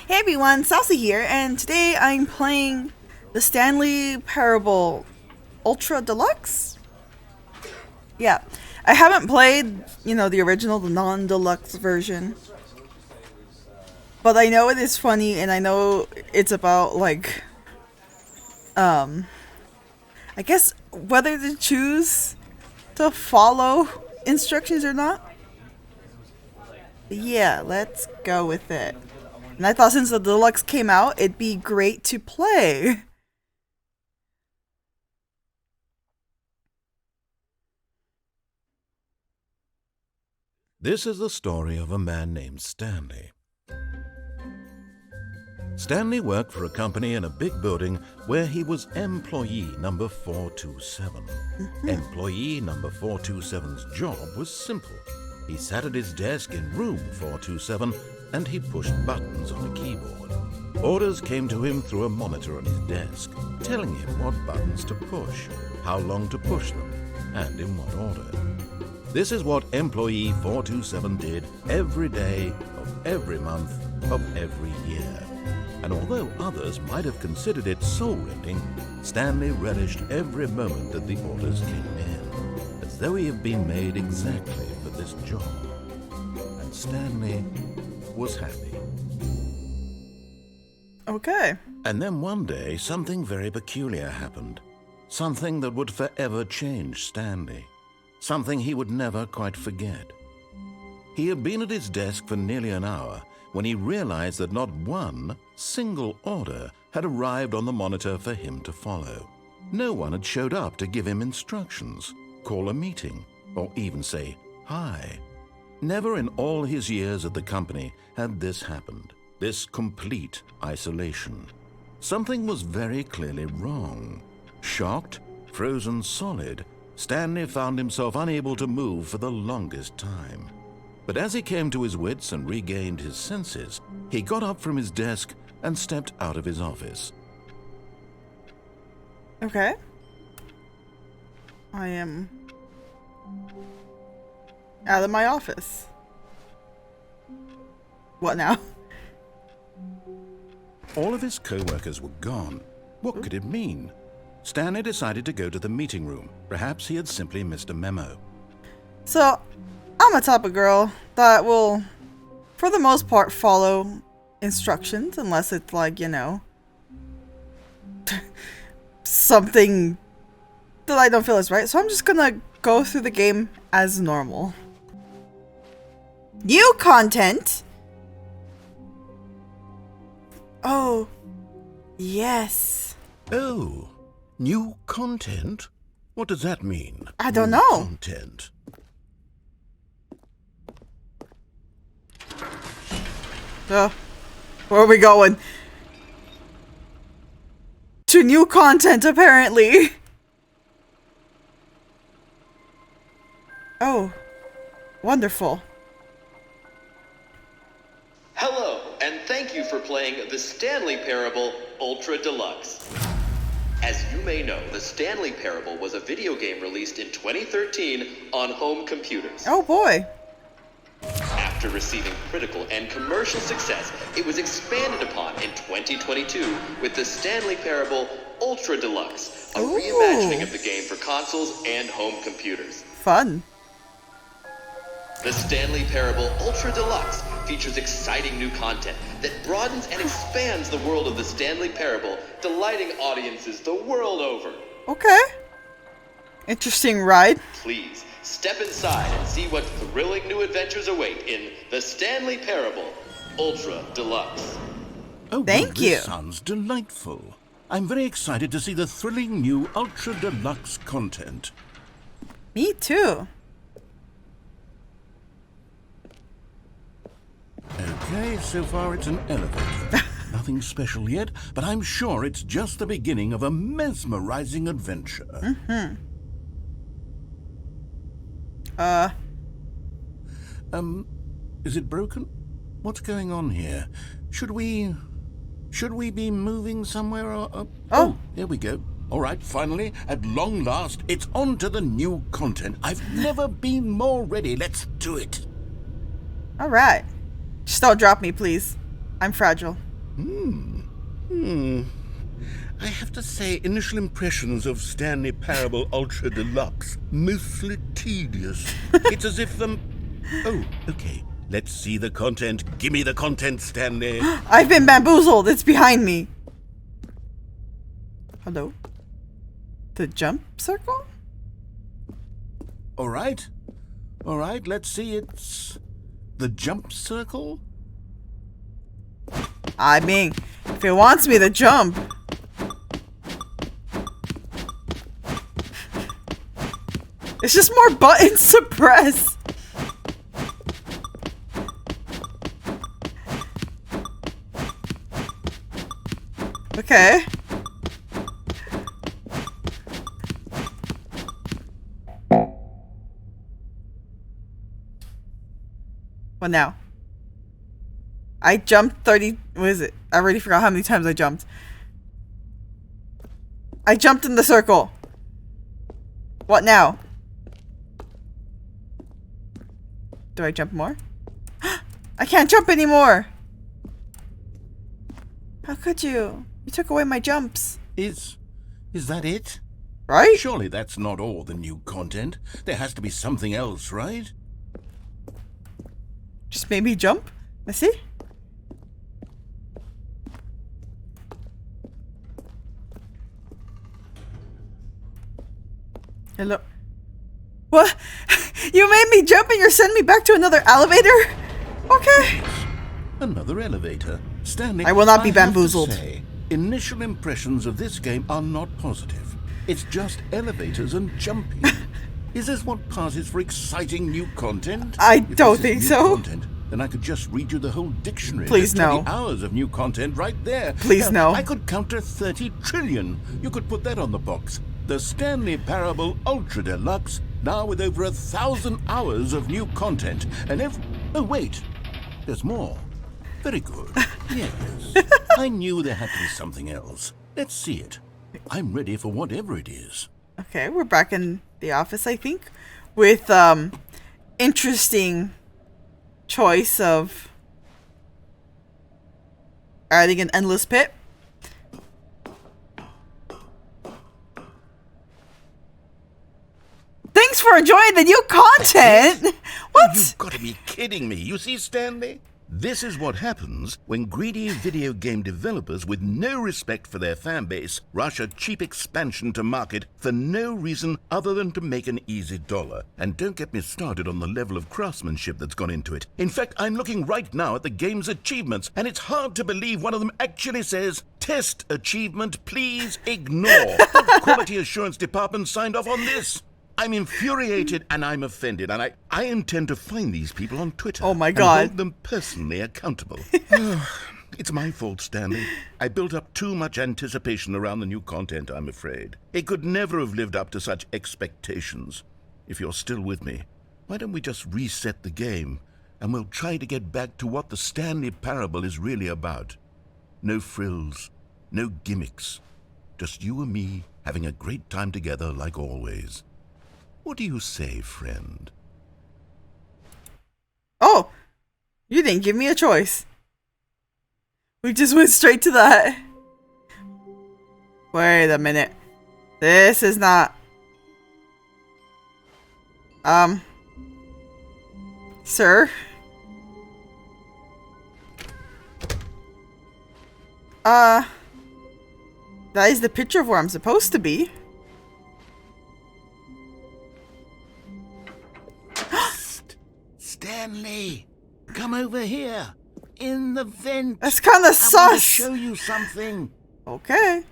Hey everyone, Salsa here, and today I'm playing the Stanley Parable Ultra Deluxe? Yeah, I haven't played, the original, the non-deluxe version. But I know it is funny, and I know it's about, I guess whether to choose to follow instructions or not. Yeah, let's go with it. And I thought since the deluxe came out, it'd be great to play. This is the story of a man named Stanley. Stanley worked for a company in a big building where he was employee number 427. Employee number 427's job was simple. He sat at his desk in room 427 and he pushed buttons on a keyboard. Orders came to him through a monitor on his desk, telling him what buttons to push, how long to push them, and in what order. This is what employee 427 did every day of every month of every year. And although others might have considered it soul-rending, Stanley relished every moment that the orders came in, as though he had been made exactly for this job. And Stanley was happy. Okay. And then one day, something very peculiar happened. Something that would forever change Stanley. Something he would never quite forget. He had been at his desk for nearly an hour when he realized that not one single order had arrived on the monitor for him to follow. No one had showed up to give him instructions, call a meeting, or even say hi. Never in all his years at the company had this happened, this complete isolation. Something was very clearly wrong. Shocked, frozen solid, Stanley found himself unable to move for the longest time. But as he came to his wits and regained his senses, he got up from his desk and stepped out of his office. Okay. I am out of my office. What now? All of his co-workers were gone. What could it mean? Stanley decided to go to the meeting room. Perhaps he had simply missed a memo. So, I'm a type of girl that will, for the most part, follow instructions unless it's something that I don't feel is right. So I'm just gonna go through the game as normal. New content? Oh, yes. Oh, new content? What does that mean? I don't New know. Content. Where are we going? To new content, apparently. Oh, wonderful. Hello, and thank you for playing the Stanley Parable Ultra Deluxe. As you may know, the Stanley Parable was a video game released in 2013 on home computers. Oh boy. After receiving critical and commercial success, it was expanded upon in 2022 with the Stanley Parable Ultra Deluxe, a reimagining of the game for consoles and home computers. Fun. The Stanley Parable Ultra Deluxe features exciting new content that broadens and expands the world of the Stanley Parable, delighting audiences the world over. Okay. Interesting ride. Please, step inside and see what thrilling new adventures await in the Stanley Parable Ultra Deluxe. Oh, Thank well, you. This sounds delightful. I'm very excited to see the thrilling new Ultra Deluxe content. Me too. Okay, so far it's an elevator. Nothing special yet, but I'm sure it's just the beginning of a mesmerizing adventure. Is it broken? What's going on here? Should we be moving somewhere or... Oh, there we go. All right, finally, at long last, it's on to the new content. I've never been more ready. Let's do it. All right. Just don't drop me, please. I'm fragile. I have to say, initial impressions of Stanley Parable Ultra Deluxe, mostly tedious. It's as if Oh, okay. Let's see the content. Give me the content, Stanley. I've been bamboozled. It's behind me. Hello? The jump circle? All right, let's see. It's the jump circle? I mean, if it wants me to jump. It's just more buttons to press. Okay. What now? I jumped 30... What is it? I already forgot how many times I jumped. I jumped in the circle. What now? Do I jump more? I can't jump anymore! How could you? You took away my jumps. Is that it? Right? Surely that's not all the new content. There has to be something else, right? Just made me jump? Let's see. Hello. What? You made me jump and you're sending me back to another elevator? Okay. Another elevator. Stanley, I will not be have to bamboozled. say, initial impressions of this game are not positive. It's just elevators and jumping. Is this what passes for exciting new content? I If don't this is think new so. Content, then I could just read you the whole dictionary. Please There's 20 no. hours of new content right there. Please Hell, no. I could counter 30 trillion. You could put that on the box. The Stanley Parable Ultra Deluxe, now with over 1,000 hours of new content. And oh wait, there's more. Very good. Yes. I knew there had to be something else. Let's see it. I'm ready for whatever it is. Okay, we're back in the office, I think. With, interesting choice of adding an endless pit. Thanks for enjoying the new content! What? You've got to be kidding me. You see, Stanley? This is what happens when greedy video game developers with no respect for their fan base rush a cheap expansion to market for no reason other than to make an easy dollar. And don't get me started on the level of craftsmanship that's gone into it. In fact, I'm looking right now at the game's achievements, and it's hard to believe one of them actually says, "Test achievement, please ignore." The quality assurance department signed off on this. I'm infuriated and I'm offended, and I intend to find these people on Twitter. Oh my and God. hold them personally accountable. It's my fault, Stanley. I built up too much anticipation around the new content, I'm afraid. It could never have lived up to such expectations. If you're still with me, why don't we just reset the game, and we'll try to get back to what the Stanley Parable is really about. No frills, no gimmicks. Just you and me having a great time together like always. What do you say, friend? Oh, you didn't give me a choice. We just went straight to that. Wait a minute. This is not... Sir? That is the picture of where I'm supposed to be. Stanley, come over here. In the vent. That's kind of I want to sus. show you something. Okay.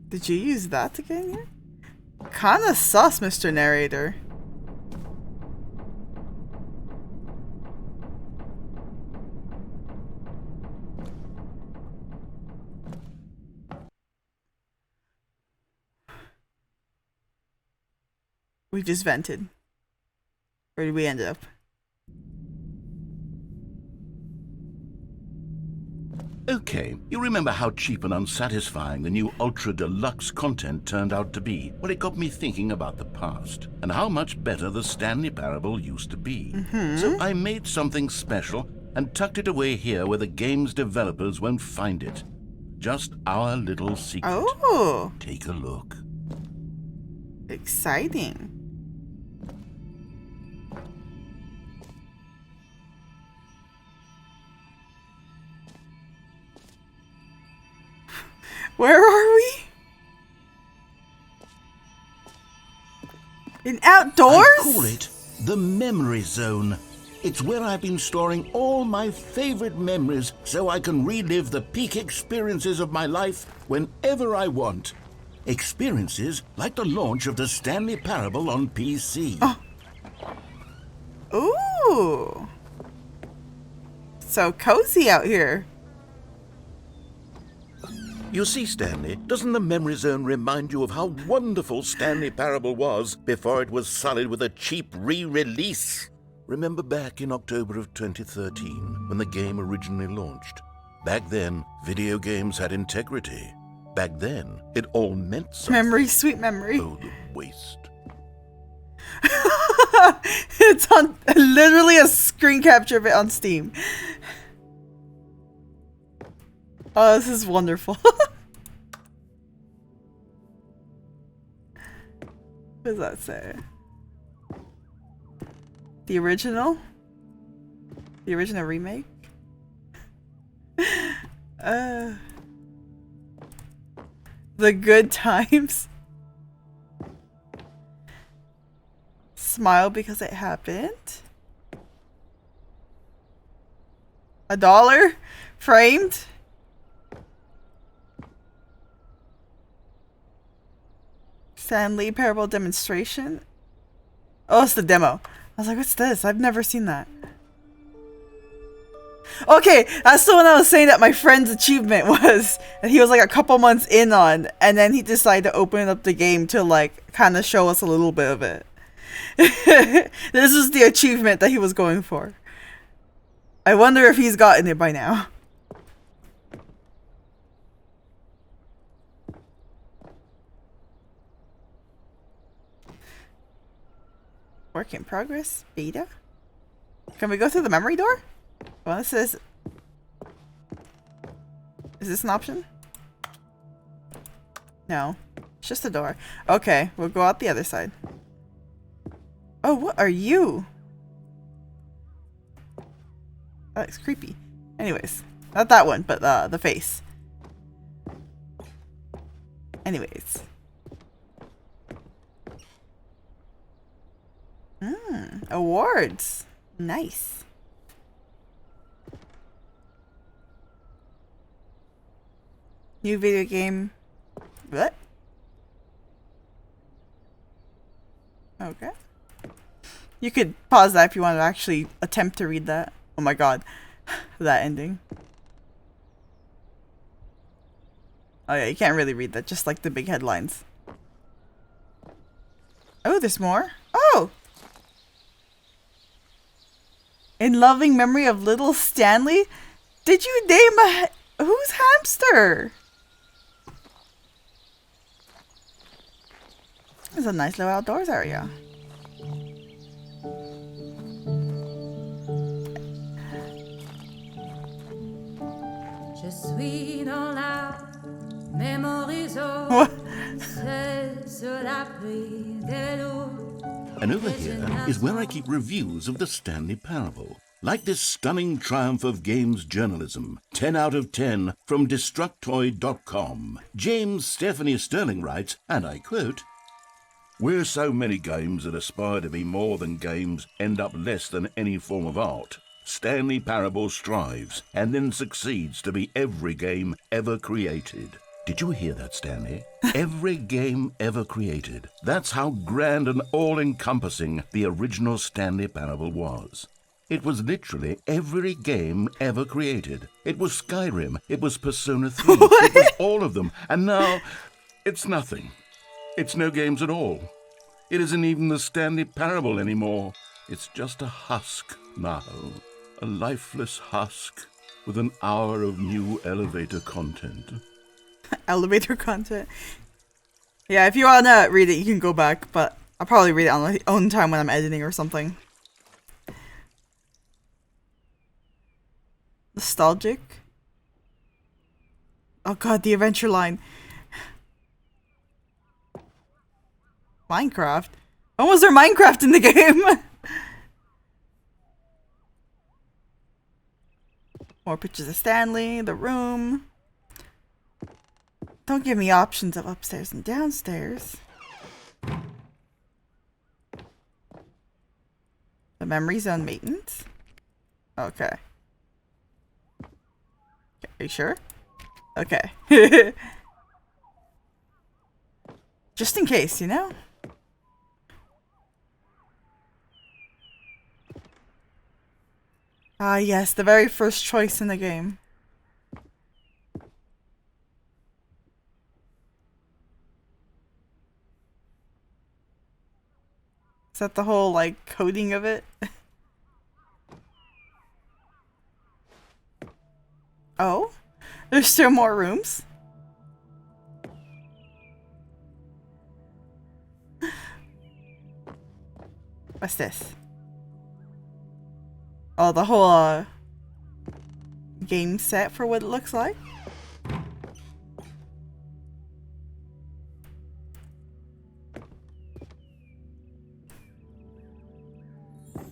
Did you use that to get in here? Kind of sus, Mr. Narrator. We just vented. Where did we end up? Okay, you remember how cheap and unsatisfying the new Ultra Deluxe content turned out to be? Well, it got me thinking about the past and how much better the Stanley Parable used to be. So I made something special and tucked it away here where the game's developers won't find it. Just our little secret. Oh, Take a look. exciting. Where are we? In outdoors? I call it the Memory Zone. It's where I've been storing all my favorite memories so I can relive the peak experiences of my life whenever I want. Experiences like the launch of the Stanley Parable on PC. Ooh. So cozy out here. You see, Stanley, doesn't the Memory Zone remind you of how wonderful Stanley Parable was before it was sullied with a cheap re-release? Remember back in October of 2013, when the game originally launched? Back then, video games had integrity. Back then, it all meant something. Memory, sweet memory. Oh, the waste. It's on literally a screen capture of it on Steam. Oh, this is wonderful. What does that say? The original? The original remake? The good times. Smile because it happened. $1 framed. Stanley Parable demonstration. Oh, it's the demo. I was like, what's this? I've never seen that. Okay, that's the one I was saying that my friend's achievement was. And he was like a couple months in on. And then he decided to open up the game to like kind of show us a little bit of it. This is the achievement that he was going for. I wonder if he's gotten it by now. Work in progress. Beta. Can we go through the memory door? Well, this is... Is this an option? No. It's just a door. Okay, we'll go out the other side. Oh, what are you? That looks creepy. Anyways. Not that one, but the face. Anyways. Awards. Nice. New video game. What? Okay. You could pause that if you want to actually attempt to read that. Oh my god. That ending. Oh yeah, you can't really read that, just like the big headlines. Oh, there's more? Oh! In loving memory of little Stanley? Did you name who's hamster? There's a nice little outdoors area. Je suis dans la memory zone. What? C'est sur l'abri de l'eau. And over here is where I keep reviews of the Stanley Parable. Like this stunning triumph of games journalism, 10 out of 10 from Destructoid.com. James Stephanie Sterling writes, and I quote, "Where so many games that aspire to be more than games end up less than any form of art, Stanley Parable strives and then succeeds to be every game ever created." Did you hear that, Stanley? Every game ever created. That's how grand and all-encompassing the original Stanley Parable was. It was literally every game ever created. It was Skyrim. It was Persona 3. It was all of them. And now, it's nothing. It's no games at all. It isn't even the Stanley Parable anymore. It's just a husk now. A lifeless husk with an hour of new elevator content. Elevator content. Yeah, if you wanna read it, you can go back, but I'll probably read it on my own time when I'm editing or something. Nostalgic. Oh god, the adventure line. Minecraft? When was there Minecraft in the game? More pictures of Stanley, the room. Don't give me options of upstairs and downstairs. The memory zone maintenance? Okay. Are you sure? Okay. Just in case, you know? Ah, yes, the very first choice in the game. Is that the whole, like, coding of it? Oh? There's still more rooms? What's this? Oh, the whole, game set for what it looks like?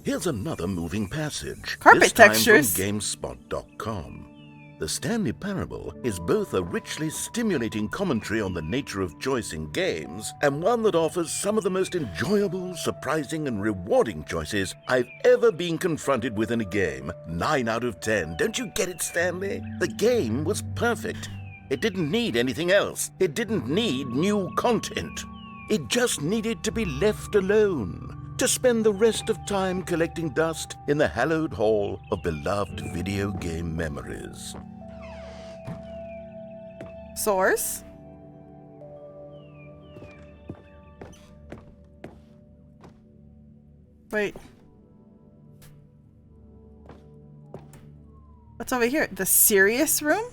Here's another moving passage. Carpet this time textures. from GameSpot.com. The Stanley Parable is both a richly stimulating commentary on the nature of choice in games and one that offers some of the most enjoyable, surprising, and rewarding choices I've ever been confronted with in a game. 9 out of 10. Don't you get it, Stanley? The game was perfect. It didn't need anything else. It didn't need new content. It just needed to be left alone, to spend the rest of time collecting dust in the hallowed hall of beloved video game memories. Source? Wait. What's over here? The serious room?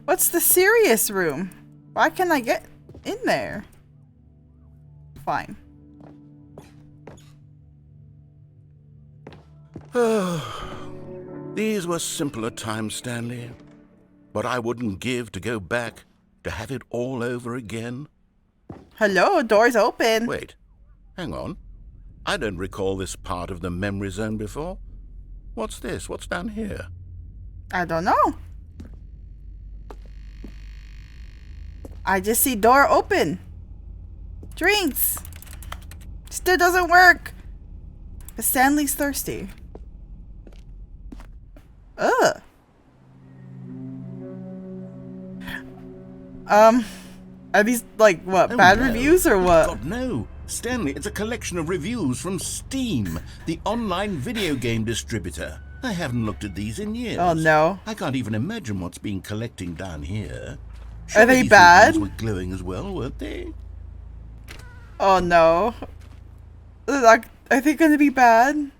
What's the serious room? Why can't I get in there? Fine. These were simpler times, Stanley. But I wouldn't give to go back to have it all over again. Hello, door's open. Wait, hang on. I don't recall this part of the memory zone before. What's this? What's down here? I don't know. I just see door open. Drinks. Still doesn't work. But Stanley's thirsty. Ugh. Are these like what, bad no. reviews or what? God, no. Stanley, it's a collection of reviews from Steam, the online video game distributor. I haven't looked at these in years. Oh no. I can't even imagine what's been collecting down here. Are they these bad? reviews were glowing as well, weren't they? Oh no. Are they gonna be bad?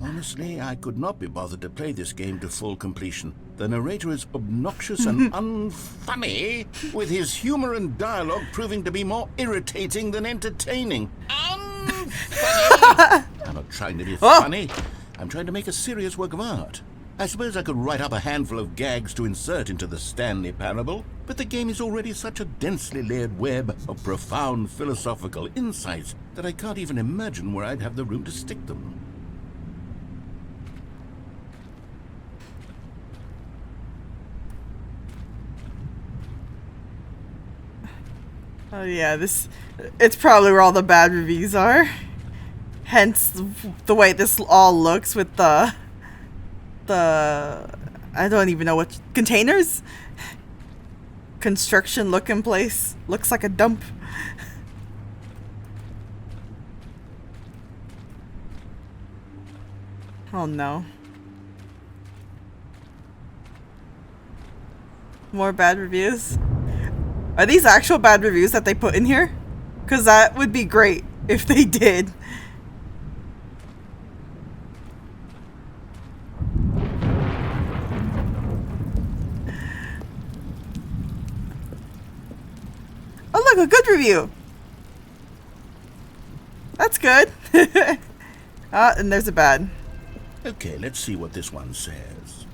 Honestly, I could not be bothered to play this game to full completion. The narrator is obnoxious and unfunny, with his humor and dialogue proving to be more irritating than entertaining. Unfunny! I'm not trying to be funny. I'm trying to make a serious work of art. I suppose I could write up a handful of gags to insert into the Stanley Parable, but the game is already such a densely layered web of profound philosophical insights that I can't even imagine where I'd have the room to stick them. Oh yeah, it's probably where all the bad reviews are. Hence the way this all looks with the I don't even know what containers? Construction looking place. Looks like a dump. Oh no. More bad reviews. Are these actual bad reviews that they put in here? Because that would be great if they did. Oh look, a good review. That's good. And there's a bad. Okay, let's see what this one says.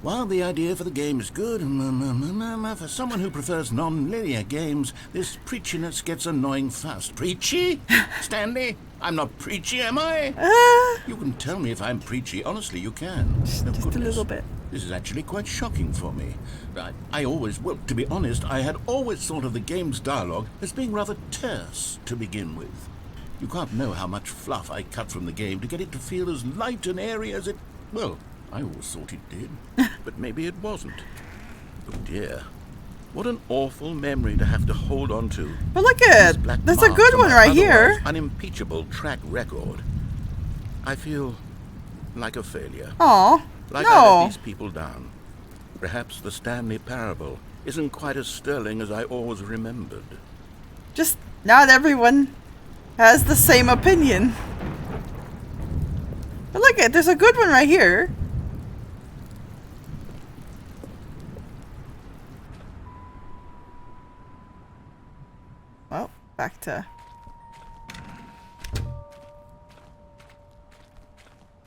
While the idea for the game is good, for someone who prefers non-linear games, this preachiness gets annoying fast. Preachy? Stanley? I'm not preachy, am I? You can tell me if I'm preachy. Honestly, you can. Just a little bit. This is actually quite shocking for me. I always, well, to be honest, I had always thought of the game's dialogue as being rather terse to begin with. You can't know how much fluff I cut from the game to get it to feel as light and airy as it, well, I always thought it did, but maybe it wasn't. Oh dear. What an awful memory to have to hold on to. But look at it. That's a good one right here. Unimpeachable track record. I feel like a failure. Aw, Like I let no. these people down. Perhaps the Stanley Parable isn't quite as sterling as I always remembered. Just not everyone has the same opinion. But look at it. There's a good one right here. Well, back to...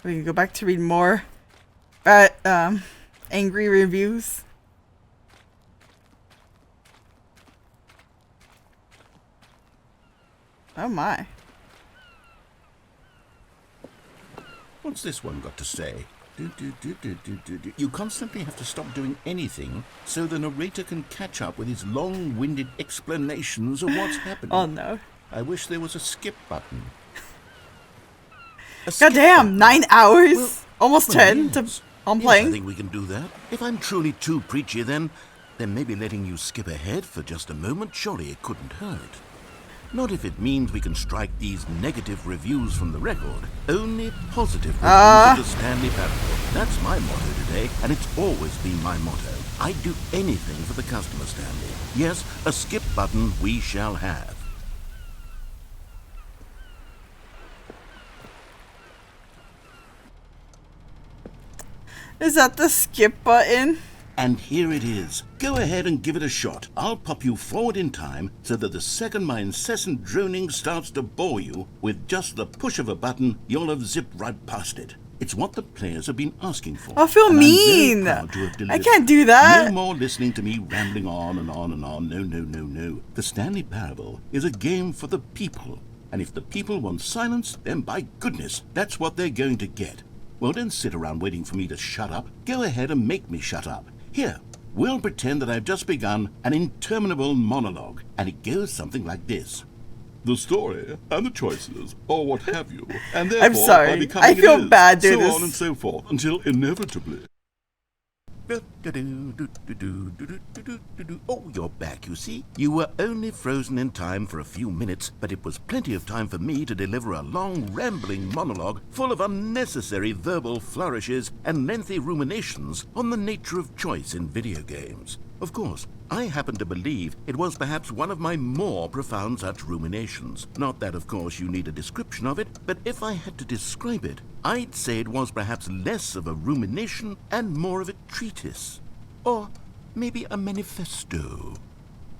We can go back to read more angry reviews. Oh my. What's this one got to say? You constantly have to stop doing anything so the narrator can catch up with his long-winded explanations of what's happening. Oh no. I wish there was a skip button. God damn, 9 hours? Well, Almost well, 10 yes. to on Yes, playing. I think we can do that. If I'm truly too preachy, then maybe letting you skip ahead for just a moment, surely it couldn't hurt. Not if it means we can strike these negative reviews from the record. Only positive reviews of the Stanley Parable. That's my motto today, and it's always been my motto. I'd do anything for the customer, Stanley. Yes, a skip button we shall have. Is that the skip button? And here it is. Go ahead and give it a shot. I'll pop you forward in time so that the second my incessant droning starts to bore you, with just the push of a button, you'll have zipped right past it. It's what the players have been asking for. I feel and I'm very mean. proud to have I delivered. can't do that. No more listening to me rambling on and on and on. No, no, no, no. The Stanley Parable is a game for the people. And if the people want silence, then by goodness, that's what they're going to get. Well, don't sit around waiting for me to shut up. Go ahead and make me shut up. Here, we'll pretend that I've just begun an interminable monologue, and it goes something like this. The story and the choices, or what have you, and therefore, I'm sorry. by becoming I feel it is, bad doing so this. on and so forth, until inevitably. Oh, you're back, you see. You were only frozen in time for a few minutes, but it was plenty of time for me to deliver a long, rambling monologue full of unnecessary verbal flourishes and lengthy ruminations on the nature of choice in video games. Of course, I happen to believe it was perhaps one of my more profound such ruminations. Not that, of course, you need a description of it, but if I had to describe it, I'd say it was perhaps less of a rumination and more of a treatise. Or maybe a manifesto.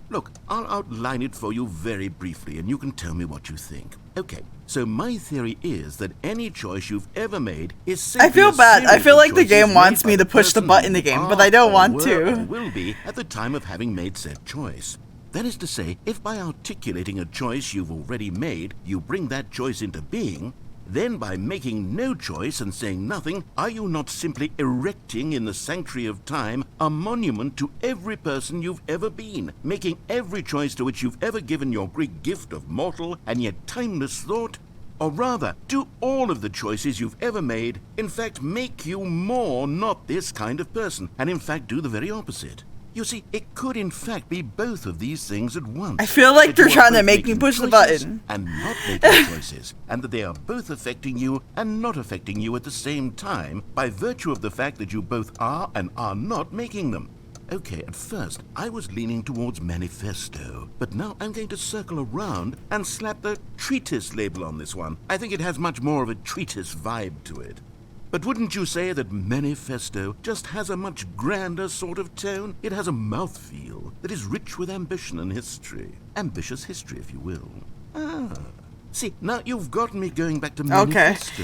Look, I'll outline it for you very briefly, and you can tell me what you think. Okay, so my theory is that any choice you've ever made is simply I feel a bad. I series feel of like the choices game made wants by me to push the person button in the you game, are but I don't or want were to. or will be at the time of having made said choice. That is to say, if by articulating a choice you've already made, you bring that choice into being, then by making no choice and saying nothing, are you not simply erecting in the sanctuary of time a monument to every person you've ever been, making every choice to which you've ever given your great gift of mortal and yet timeless thought? Or rather, do all of the choices you've ever made, in fact, make you more not this kind of person, and in fact do the very opposite? You see, it could in fact be both of these things at once. I feel like That they're you are trying to both make me making push the choices button. and not making choices, and that they are both affecting you and not affecting you at the same time by virtue of the fact that you both are and are not making them. Okay, at first, I was leaning towards manifesto, but now I'm going to circle around and slap the treatise label on this one. I think it has much more of a treatise vibe to it. But wouldn't you say that manifesto just has a much grander sort of tone? It has a mouthfeel that is rich with ambition and history. Ambitious history, if you will. Ah. See, now you've gotten me going back to manifesto.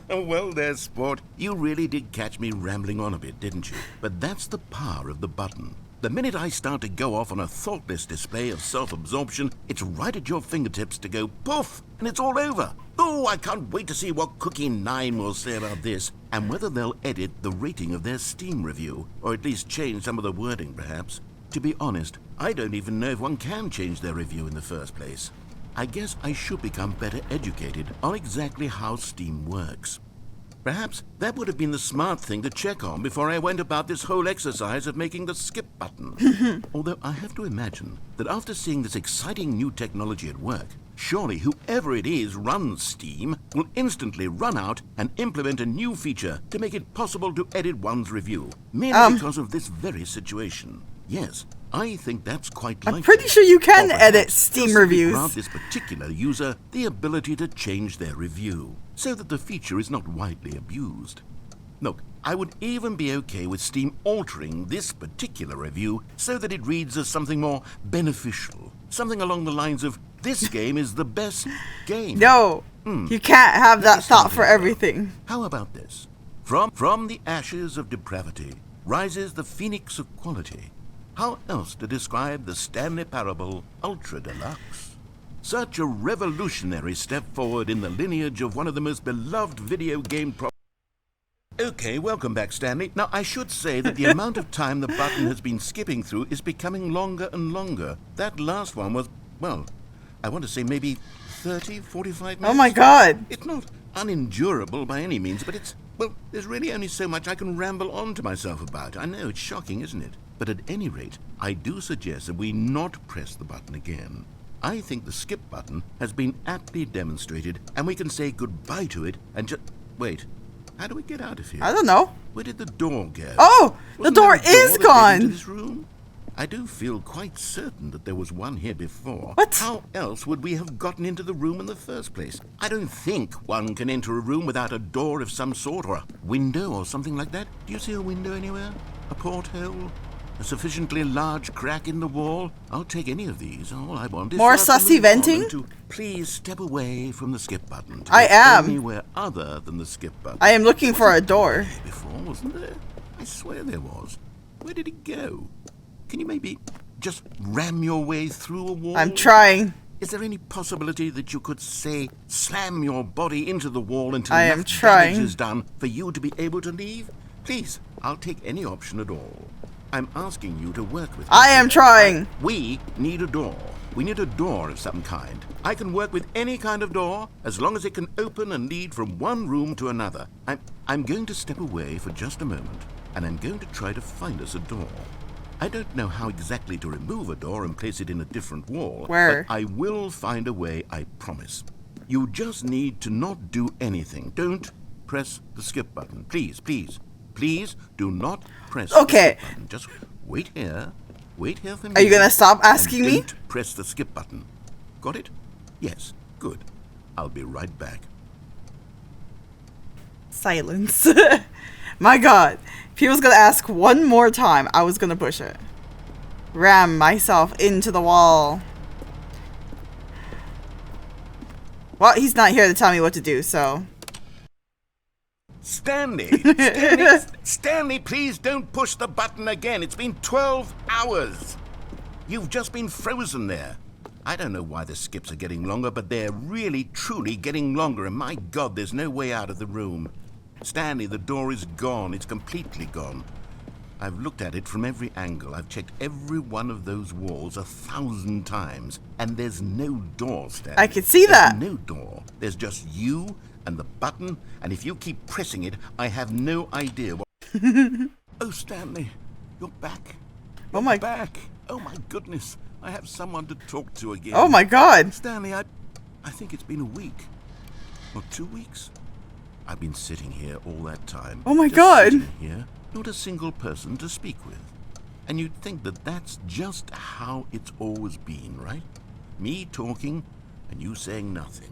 Well there, sport. You really did catch me rambling on a bit, didn't you? But that's the power of the button. The minute I start to go off on a thoughtless display of self-absorption, it's right at your fingertips to go poof, and it's all over. Oh, I can't wait to see what Cookie9 will say about this, and whether they'll edit the rating of their Steam review, or at least change some of the wording, perhaps. To be honest, I don't even know if one can change their review in the first place. I guess I should become better educated on exactly how Steam works. Perhaps that would have been the smart thing to check on before I went about this whole exercise of making the skip button. Although I have to imagine that after seeing this exciting new technology at work, surely whoever it is runs Steam will instantly run out and implement a new feature to make it possible to edit one's review, merely because of this very situation. Yes, I think that's quite likely. I'm pretty sure you can edit Steam possibly reviews. grant this particular user the ability to change their review, so that the feature is not widely abused. Look, I would even be okay with Steam altering this particular review so that it reads as something more beneficial. Something along the lines of, this game is the best game. No, you can't have that thought for everything. How about this? From the ashes of depravity rises the phoenix of quality. How else to describe the Stanley Parable Ultra Deluxe? Such a revolutionary step forward in the lineage of one of the most beloved video game Okay, welcome back, Stanley. Now, I should say that the amount of time the button has been skipping through is becoming longer and longer. That last one was, well, I want to say maybe 30, 45 minutes. Oh my god. It's not unendurable by any means, but it's, well, there's really only so much I can ramble on to myself about. I know, it's shocking, isn't it? But at any rate, I do suggest that we not press the button again. I think the skip button has been aptly demonstrated, and we can say goodbye to it and just... Wait, how do we get out of here? I don't know. Where did the door go? Oh, the Wasn't door there a is that led gone. into this room? I do feel quite certain that there was one here before. What? How else would we have gotten into the room in the first place? I don't think one can enter a room without a door of some sort, or a window or something like that. Do you see a window anywhere? A porthole? A sufficiently large crack in the wall? I'll take any of these. All I want is More for us to sussy move on venting? and to please step away from the skip button. To I go am. anywhere other than the skip button. I am looking for a door. Before, wasn't there? I swear there was. Where did it go? Can you maybe just ram your way through a wall? I'm trying. Is there any possibility that you could, say, slam your body into the wall until I am enough trying. damage is done for you to be able to leave? Please, I'll take any option at all. I'm asking you to work with me. I am trying. We need a door. We need a door of some kind. I can work with any kind of door as long as it can open and lead from one room to another. I'm going to step away for just a moment, and I'm going to try to find us a door. I don't know how exactly to remove a door and place it in a different wall. Where? But I will find a way, I promise. You just need to not do anything. Don't press the skip button. Please, please, please do not press the skip button. Just wait here. Wait here for me. Are you gonna stop asking and me? Don't press the skip button. Got it? Yes. Good. I'll be right back. Silence. My god. If he was gonna ask one more time, I was gonna push it. Ram myself into the wall. Well, he's not here to tell me what to do, so... Stanley! Stanley, please don't push the button again. It's been 12 hours. You've just been frozen there. I don't know why the skips are getting longer, but they're really, truly getting longer, and my God, there's no way out of the room. Stanley, the door is gone. It's completely gone. I've looked at it from every angle. I've checked every one of those walls 1,000 times, and there's no door, Stanley. I can see that. There's no door. There's just you and the button, and if you keep pressing it, I have no idea what... Oh, Stanley, you're back. Oh my... Back. Oh my goodness. I have someone to talk to again. Oh my god. Stanley, I think it's been a week. Or 2 weeks. I've been sitting here all that time. Oh my just god. sitting here, not a single person to speak with. And you'd think that that's just how it's always been, right? Me talking and you saying nothing.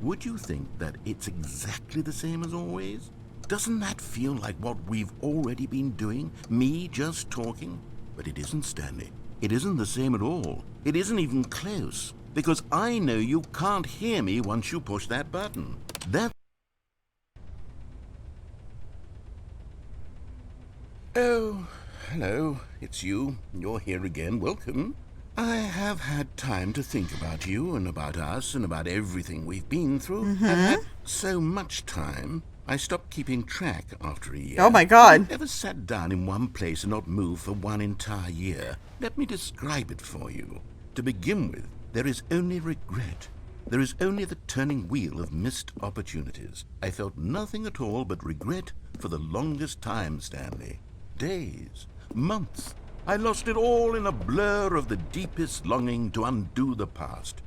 Would you think that it's exactly the same as always? Doesn't that feel like what we've already been doing? Me just talking? But it isn't, Stanley. It isn't the same at all. It isn't even close. Because I know you can't hear me once you push that button. That's Oh, hello. It's you. You're here again. Welcome. I have had time to think about you and about us and about everything we've been through. I've had so much time, I stopped keeping track after a year. Oh my God. I've never sat down in one place and not moved for one entire year. Let me describe it for you. To begin with, there is only regret. There is only the turning wheel of missed opportunities. I felt nothing at all but regret for the longest time, Stanley. Days, months. I lost it all in a blur of the deepest longing to undo the past.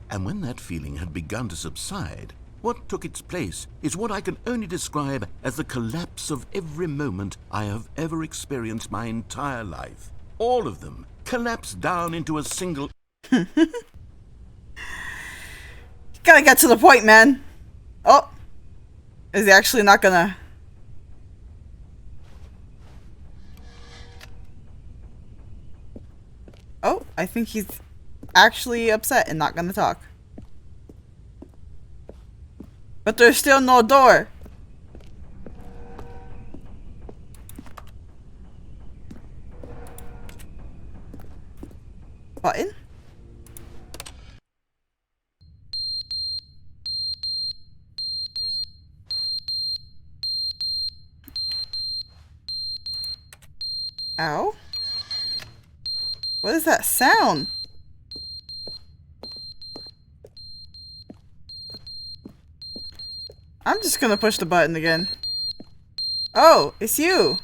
And when that feeling had begun to subside, what took its place is what I can only describe as the collapse of every moment I have ever experienced my entire life. All of them collapsed down into a single... Gotta get to the point, man. Oh. Is he actually not gonna... Oh, I think he's actually upset and not gonna talk. But there's still no door. Button? Ow. What is that sound? I'm just gonna push the button again. Oh, it's you.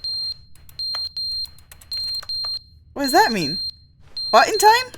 What does that mean? Button time?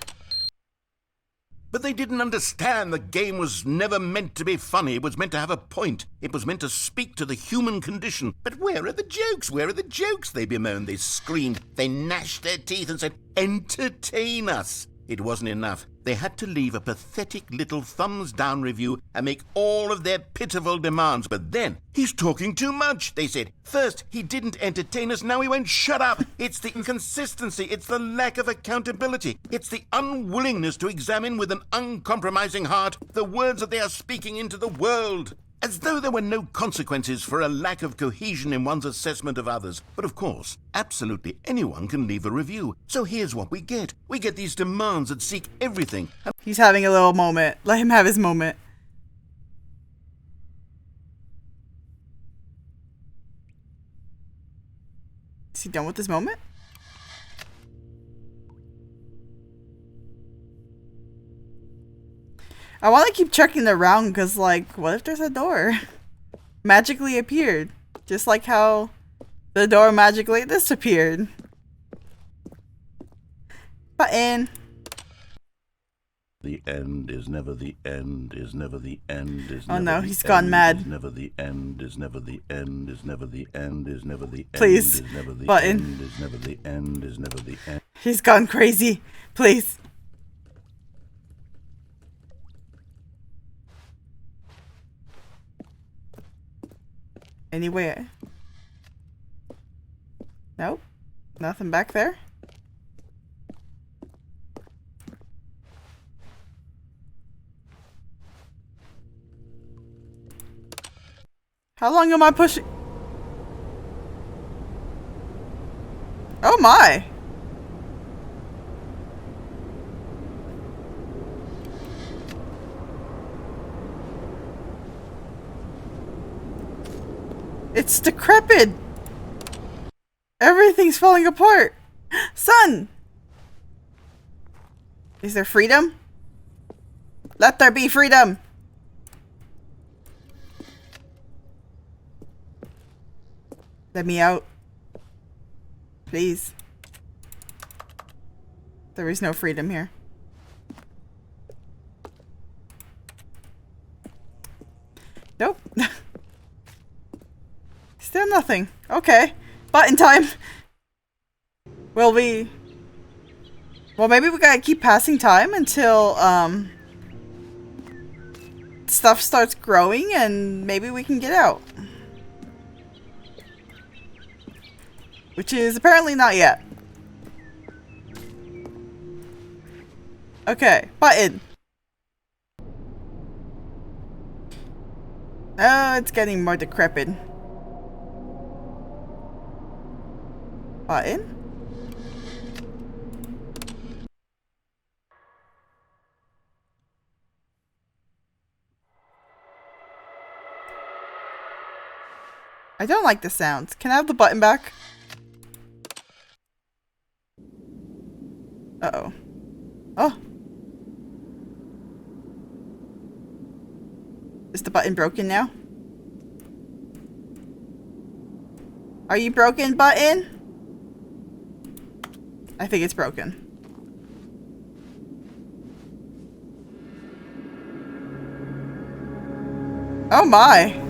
But they didn't understand the game was never meant to be funny. It was meant to have a point. It was meant to speak to the human condition. But where are the jokes? Where are the jokes? They bemoaned, they screamed, they gnashed their teeth and said, entertain us. It wasn't enough. They had to leave a pathetic little thumbs-down review and make all of their pitiful demands. But then, he's talking too much, they said. First, he didn't entertain us, now he won't shut up. It's the inconsistency, it's the lack of accountability. It's the unwillingness to examine with an uncompromising heart the words that they are speaking into the world. As though there were no consequences for a lack of cohesion in one's assessment of others. But of course, absolutely anyone can leave a review. So here's what we get. We get these demands that seek everything. He's having a little moment. Let him have his moment. Is he done with this moment? I want to keep checking around because, like, what if there's a door? Magically appeared. Just like how the door magically disappeared. Button. The end is never the end, is never the end, is Oh never no, the he's end, gone mad. Is never the end, is never the end, is never the end, is never the end. Please. Is never the Button. end, is never the end, is never the end. He's gone crazy. Please. Anywhere. Nope. Nothing back there. How long am I pushing? Oh my! It's decrepit! Everything's falling apart! Son! Is there freedom? Let there be freedom! Let me out. Please. There is no freedom here. Nope. Still nothing. Okay. Button time. Will we... Well, maybe we gotta keep passing time until, stuff starts growing and maybe we can get out. Which is apparently not yet. Okay, button. Oh, it's getting more decrepit. Button? I don't like the sounds. Can I have the button back? Uh-oh. Oh. Is the button broken now? Are you broken, button? I think it's broken. Oh my.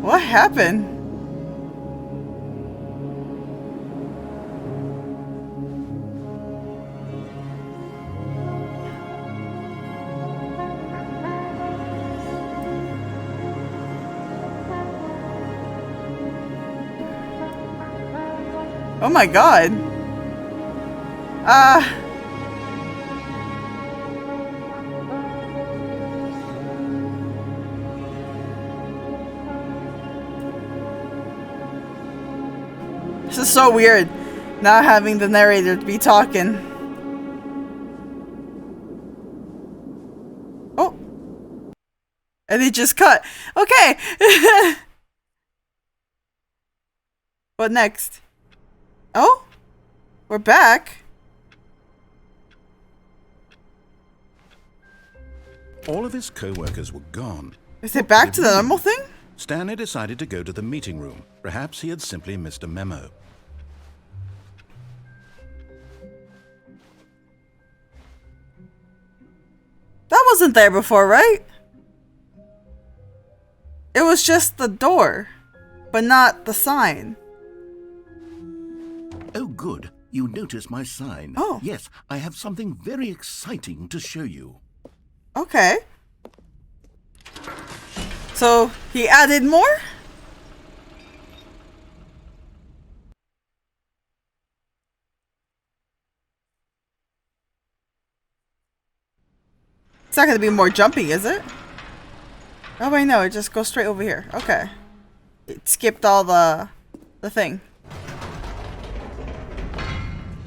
What happened? Oh my god. This is so weird, not having the narrator be talking. Oh. And it just cut. Okay. What next? Oh? We're back. All of his co-workers were gone. Is it back to the normal thing? Stanley decided to go to the meeting room. Perhaps he had simply missed a memo. That wasn't there before, right? It was just the door, but not the sign. Oh, good. You noticed my sign. Oh. Yes, I have something very exciting to show you. Okay. So, he added more? It's not gonna be more jumping, is it? Oh wait, no, it just goes straight over here. Okay. It skipped all the thing.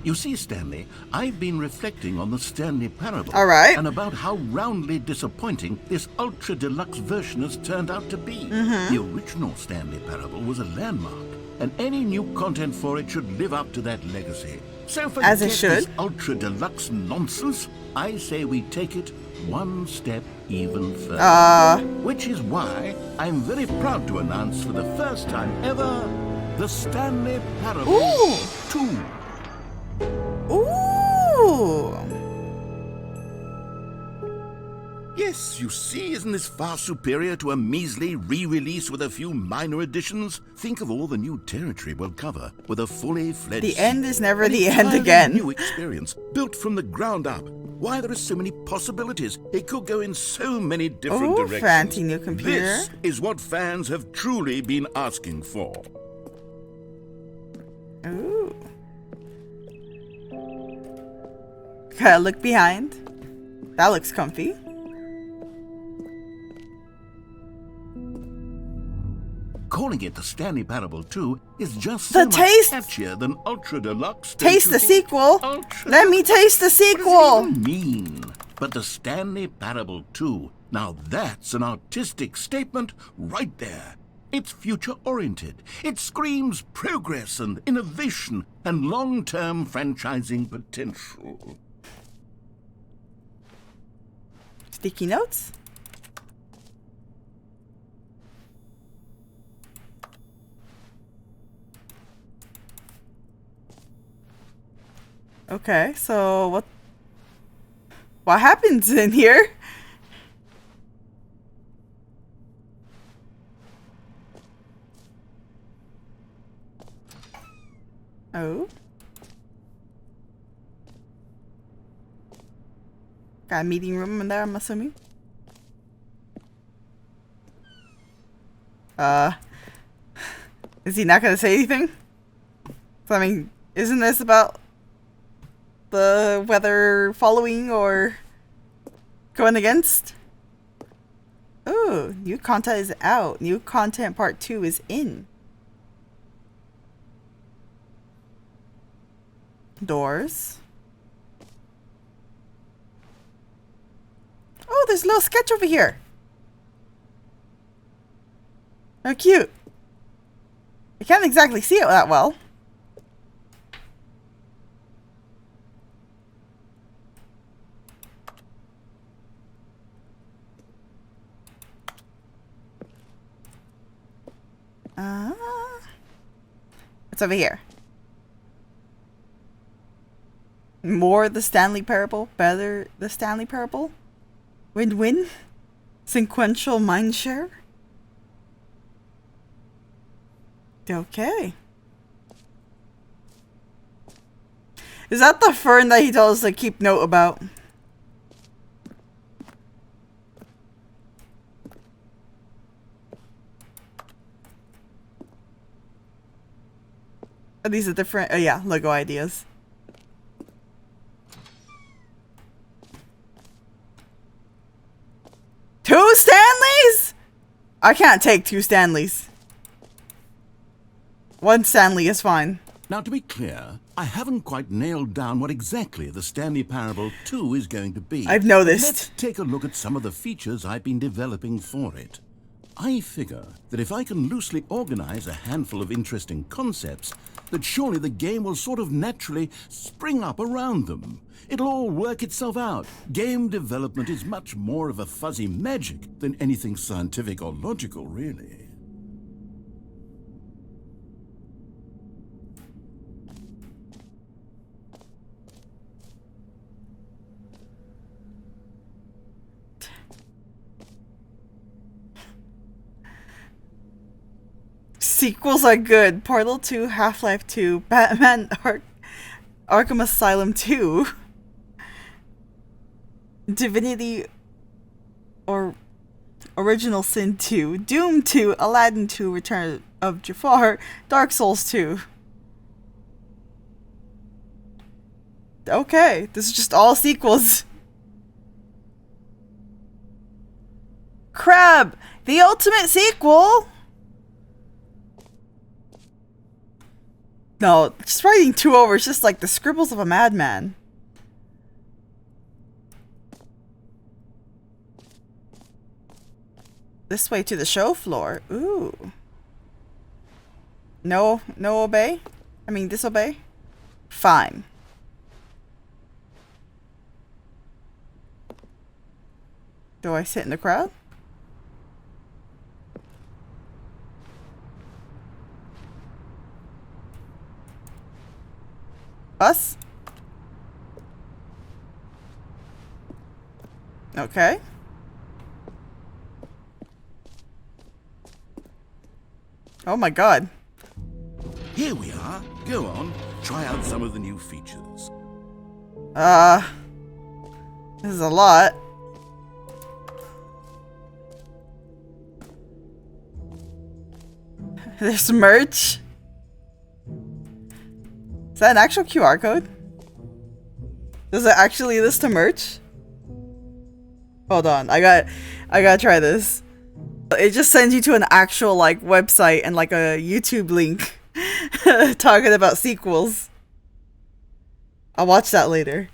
You see, Stanley, I've been reflecting on the Stanley Parable. All right. And about how roundly disappointing this Ultra Deluxe version has turned out to be. The original Stanley Parable was a landmark, and any new content for it should live up to that legacy. So forget As it should. this Ultra Deluxe nonsense. I say we take it one step even further. Which is why I'm very proud to announce for the first time ever, the Stanley Parable Ooh. 2. Ooh. Yes, you see, isn't this far superior to a measly re-release with a few minor additions? Think of all the new territory we'll cover with a fully fledged... The end is never an the end entirely again. new experience, built from the ground up. Why, there are so many possibilities. It could go in so many different Ooh, directions. fancy new computer. This is what fans have truly been asking for. Ooh. Gotta look behind. That looks comfy. Calling it the Stanley Parable 2 is just The so taste- much catchier than Ultra Deluxe. don't Taste you the think? sequel. Ultra Let me taste the What sequel. does it even mean? But the Stanley Parable 2, now that's an artistic statement right there. It's future-oriented. It screams progress and innovation and long-term franchising potential. Sticky notes. Okay, so what happens in here? Oh. Got a meeting room in there, I'm assuming. Is he not gonna say anything? So, I mean, isn't this about the weather following or going against? Ooh, new content is out. New content part 2 is in. Doors. Oh, there's a little sketch over here. How cute. I can't exactly see it that well. It's over here. More the Stanley Parable. Better the Stanley Parable. Win-win. Sequential mindshare. Okay. Is that the fern that he told us to keep note about? Are these are different? Oh yeah, Lego ideas. Two Stanleys? I can't take two Stanleys. One Stanley is fine. Now, to be clear, I haven't quite nailed down what exactly the Stanley Parable 2 is going to be. I've noticed. Let's take a look at some of the features I've been developing for it. I figure that if I can loosely organize a handful of interesting concepts, that surely the game will sort of naturally spring up around them. It'll all work itself out. Game development is much more of a fuzzy magic than anything scientific or logical, really. Sequels are good. Portal 2, Half-Life 2, Batman Arkham Asylum 2, Divinity or Original Sin 2, Doom 2, Aladdin 2, Return of Jafar, Dark Souls 2. Okay, this is just all sequels. Crab, the ultimate sequel. No, just writing 2 over is just like the scribbles of a madman. This way to the show floor. Ooh. No obey? I mean disobey? Fine. Do I sit in the crowd? Us? Okay. Oh my god. Here we are. Go on. Try out some of the new features. This is a lot. There's merch. Is that an actual QR code? Does it actually list the merch? Hold on, I gotta try this. It just sends you to an actual like website and like a YouTube link talking about sequels. I'll watch that later.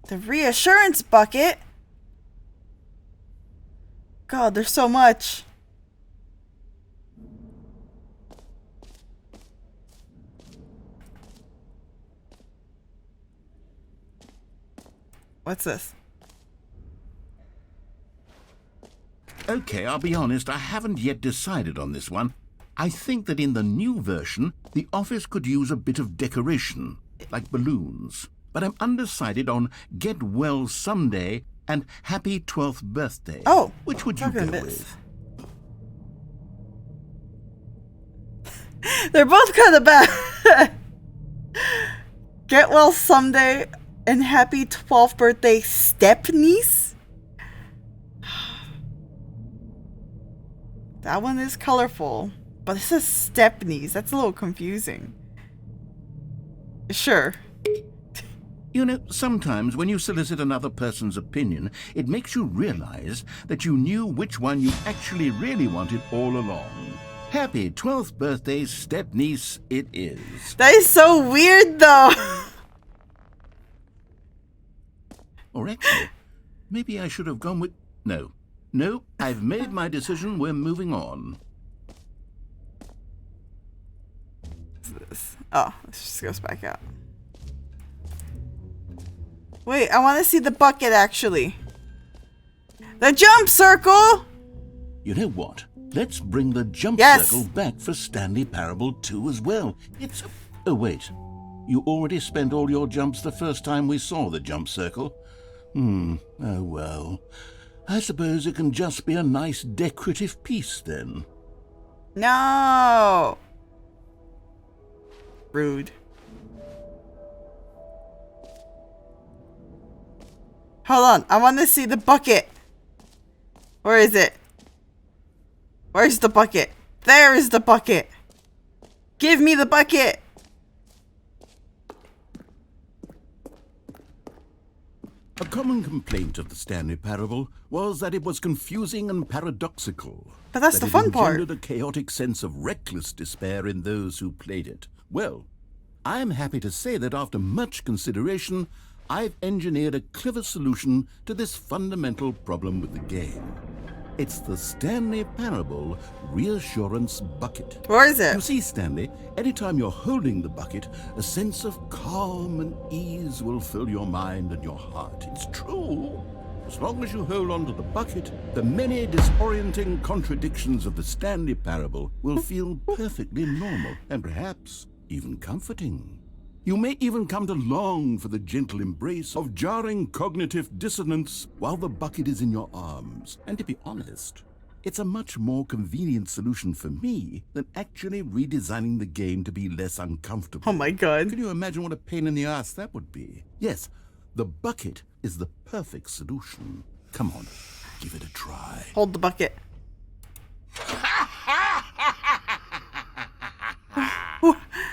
The reassurance bucket. God, there's so much. What's this? Okay, I'll be honest, I haven't yet decided on this one. I think that in the new version, the office could use a bit of decoration, like balloons. But I'm undecided on Get Well Someday and Happy 12th Birthday. Oh, which would you go this. with? They're both kind of bad. Get Well Someday and Happy 12th Birthday Stepniece? That one is colorful, but this is Stepniece. That's a little confusing. Sure. You know, sometimes when you solicit another person's opinion, it makes you realize that you knew which one you actually really wanted all along. Happy 12th birthday, step-niece, it is. That is so weird, though. Or actually, maybe I should have gone with... No. No, I've made my decision. We're moving on. What's this? Oh, this just goes back out. Wait, I want to see the bucket, actually. The jump circle! You know what? Let's bring the jump Yes. circle back for Stanley Parable 2 as well. It's... Oh, wait. You already spent all your jumps the first time we saw the jump circle. Oh, well. I suppose it can just be a nice decorative piece, then. No! Rude. Hold on, I want to see the bucket. Where is it? Where's the bucket? There is the bucket. Give me the bucket. A common complaint of the Stanley Parable was that it was confusing and paradoxical. But that's the fun part. It engendered a chaotic sense of reckless despair in those who played it. Well, I'm happy to say that after much consideration, I've engineered a clever solution to this fundamental problem with the game. It's the Stanley Parable Reassurance Bucket. Where is You it? see, Stanley, anytime you're holding the bucket, a sense of calm and ease will fill your mind and your heart. It's true. As long as you hold on to the bucket, the many disorienting contradictions of the Stanley Parable will feel perfectly normal and perhaps even comforting. You may even come to long for the gentle embrace of jarring cognitive dissonance while the bucket is in your arms. And to be honest, it's a much more convenient solution for me than actually redesigning the game to be less uncomfortable. Oh my god. Can you imagine what a pain in the ass that would be? Yes, the bucket is the perfect solution. Come on, give it a try. Hold the bucket.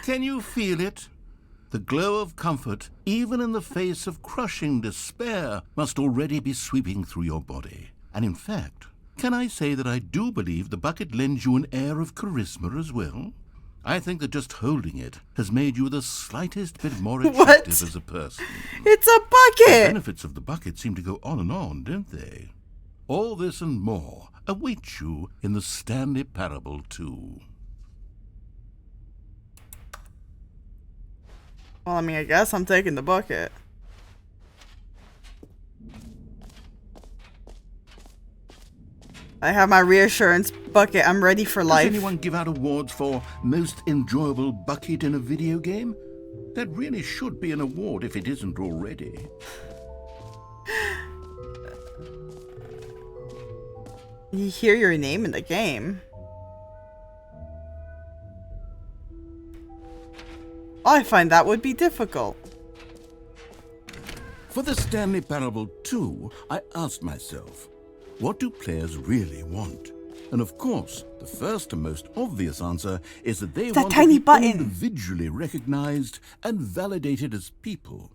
Can you feel it? The glow of comfort, even in the face of crushing despair, must already be sweeping through your body. And in fact, can I say that I do believe the bucket lends you an air of charisma as well? I think that just holding it has made you the slightest bit more attractive as a person. It's a The bucket! benefits of the bucket seem to go on, don't they? All this and more await you in the Stanley Parable 2. Well, I mean, I guess I'm taking the bucket. I have my reassurance bucket. I'm ready for life. Does anyone give out awards for most enjoyable bucket in a video game? That really should be an award if it isn't already. You hear your name in the game. I find that would be difficult. For the Stanley Parable 2, I asked myself, what do players really want? And of course, the first and most obvious answer is that they That want tiny to be button. individually recognized and validated as people.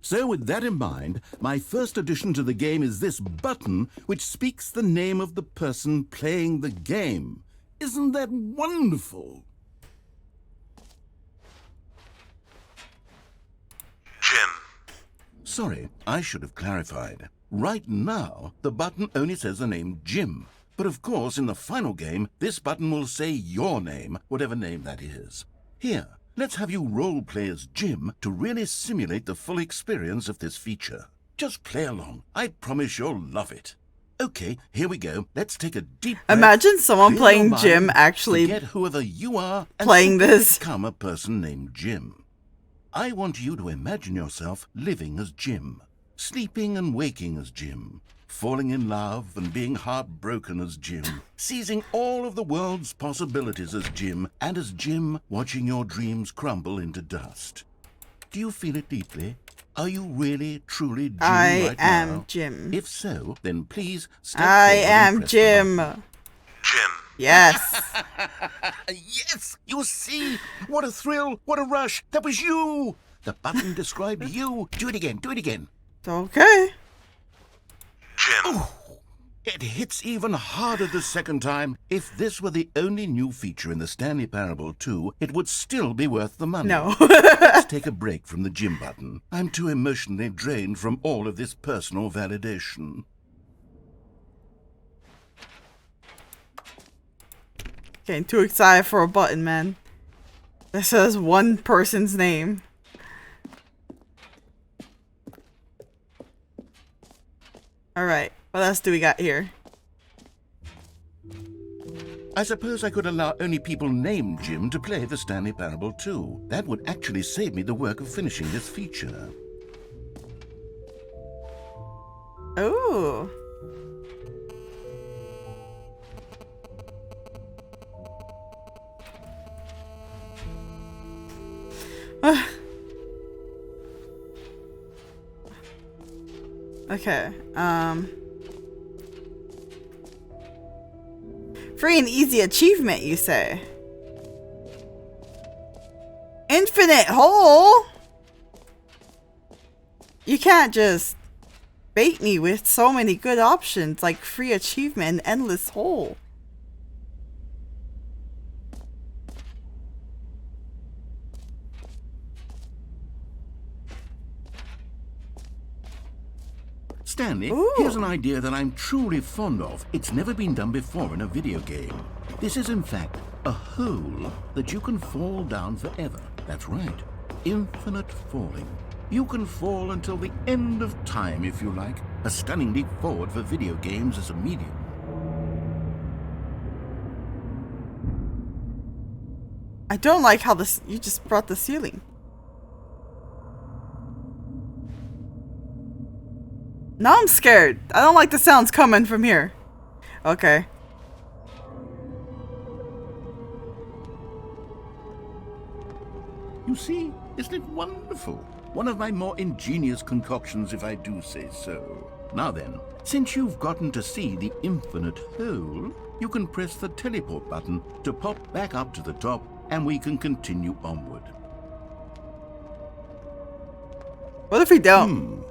So with that in mind, my first addition to the game is this button which speaks the name of the person playing the game. Isn't that wonderful? Jim. Sorry, I should have clarified. Right now, the button only says the name Jim. But of course, in the final game, this button will say your name, whatever name that is. Here, let's have you role-play as Jim to really simulate the full experience of this feature. Just play along. I promise you'll love it. Okay, here we go. Let's take a deep breath. Imagine someone Clear playing your mind, Jim actually forget whoever you are and playing simply this. become a person named Jim. I want you to imagine yourself living as Jim, sleeping and waking as Jim, falling in love and being heartbroken as Jim, seizing all of the world's possibilities as Jim, and as Jim watching your dreams crumble into dust. Do you feel it deeply? Are you really, truly Jim I right now? am Jim. If so, then please step I forward and am press the Jim. button. Jim. Yes. Yes! You see? What a thrill! What a rush! That was you! The button describes you. Do it again. Do it again. Okay. Jim. It hits even harder the second time. If this were the only new feature in the Stanley Parable 2, it would still be worth the money. No. Let's take a break from the gym button. I'm too emotionally drained from all of this personal validation. Getting too excited for a button, man. This says one person's name. Alright, what else do we got here? I suppose I could allow only people named Jim to play the Stanley Parable 2. That would actually save me the work of finishing this feature. Oh. Okay, free and easy achievement, you say? Infinite hole? You can't just bait me with so many good options like free achievement and endless hole. Stanley, Ooh. here's an idea that I'm truly fond of. It's never been done before in a video game. This is, in fact, a hole that you can fall down forever. That's right. Infinite falling. You can fall until the end of time, if you like. A stunning leap forward for video games as a medium. I don't like how this. You just brought the ceiling. Now I'm scared. I don't like the sounds coming from here. Okay. You see, isn't it wonderful? One of my more ingenious concoctions, if I do say so. Now then, since you've gotten to see the infinite hole, you can press the teleport button to pop back up to the top, and we can continue onward. What if we don't?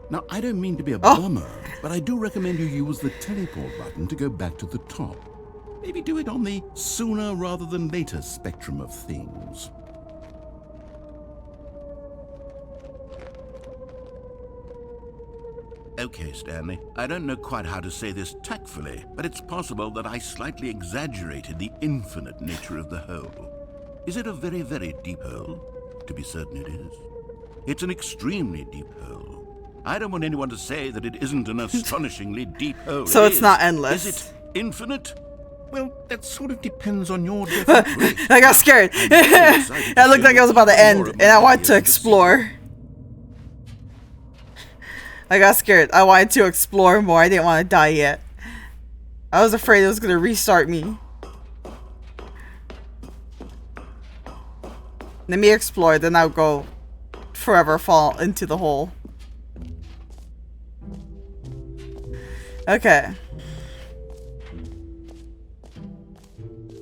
Now, I don't mean to be a bummer, but I do recommend you use the teleport button to go back to the top. Maybe do it on the sooner rather than later spectrum of things. Okay, Stanley, I don't know quite how to say this tactfully, but it's possible that I slightly exaggerated the infinite nature of the hole. Is it a very, very deep hole? To be certain it is. It's an extremely deep hole. I don't want anyone to say that it isn't an astonishingly deep hole. So It it's is. not endless. Is it infinite? Well, that sort of depends on your definition. I got scared. That looked like it was about to end, and I wanted to explore. I got scared. I wanted to explore more. I didn't want to die yet. I was afraid it was going to restart me. Let me explore, then I'll go forever fall into the hole. Okay.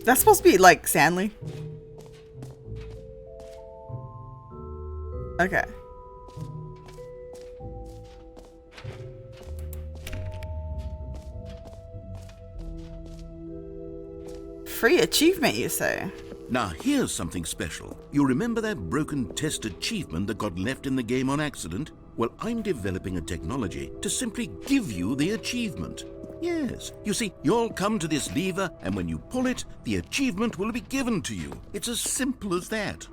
That's supposed to be like Stanley. Okay. Free achievement, you say? Now, here's something special. You remember that broken test achievement that got left in the game on accident? Well, I'm developing a technology to simply give you the achievement. Yes. You see, you'll come to this lever, and when you pull it, the achievement will be given to you. It's as simple as that.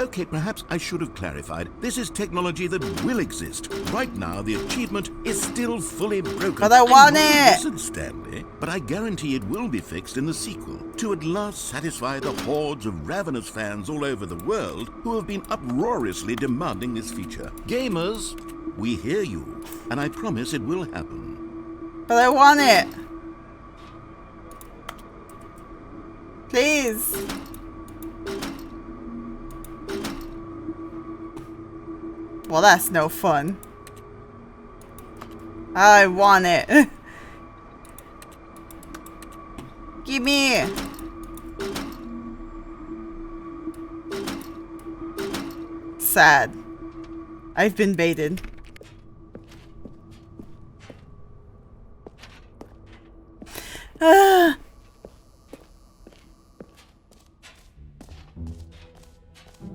Okay, perhaps I should have clarified. This is technology that will exist. Right now, the achievement is still fully broken. But I want it! Listen, Stanley, but I guarantee it will be fixed in the sequel to at last satisfy the hordes of ravenous fans all over the world who have been uproariously demanding this feature. Gamers, we hear you, and I promise it will happen. But I want it! Please! Well, that's no fun. I want it. Give me. sad. I've been baited.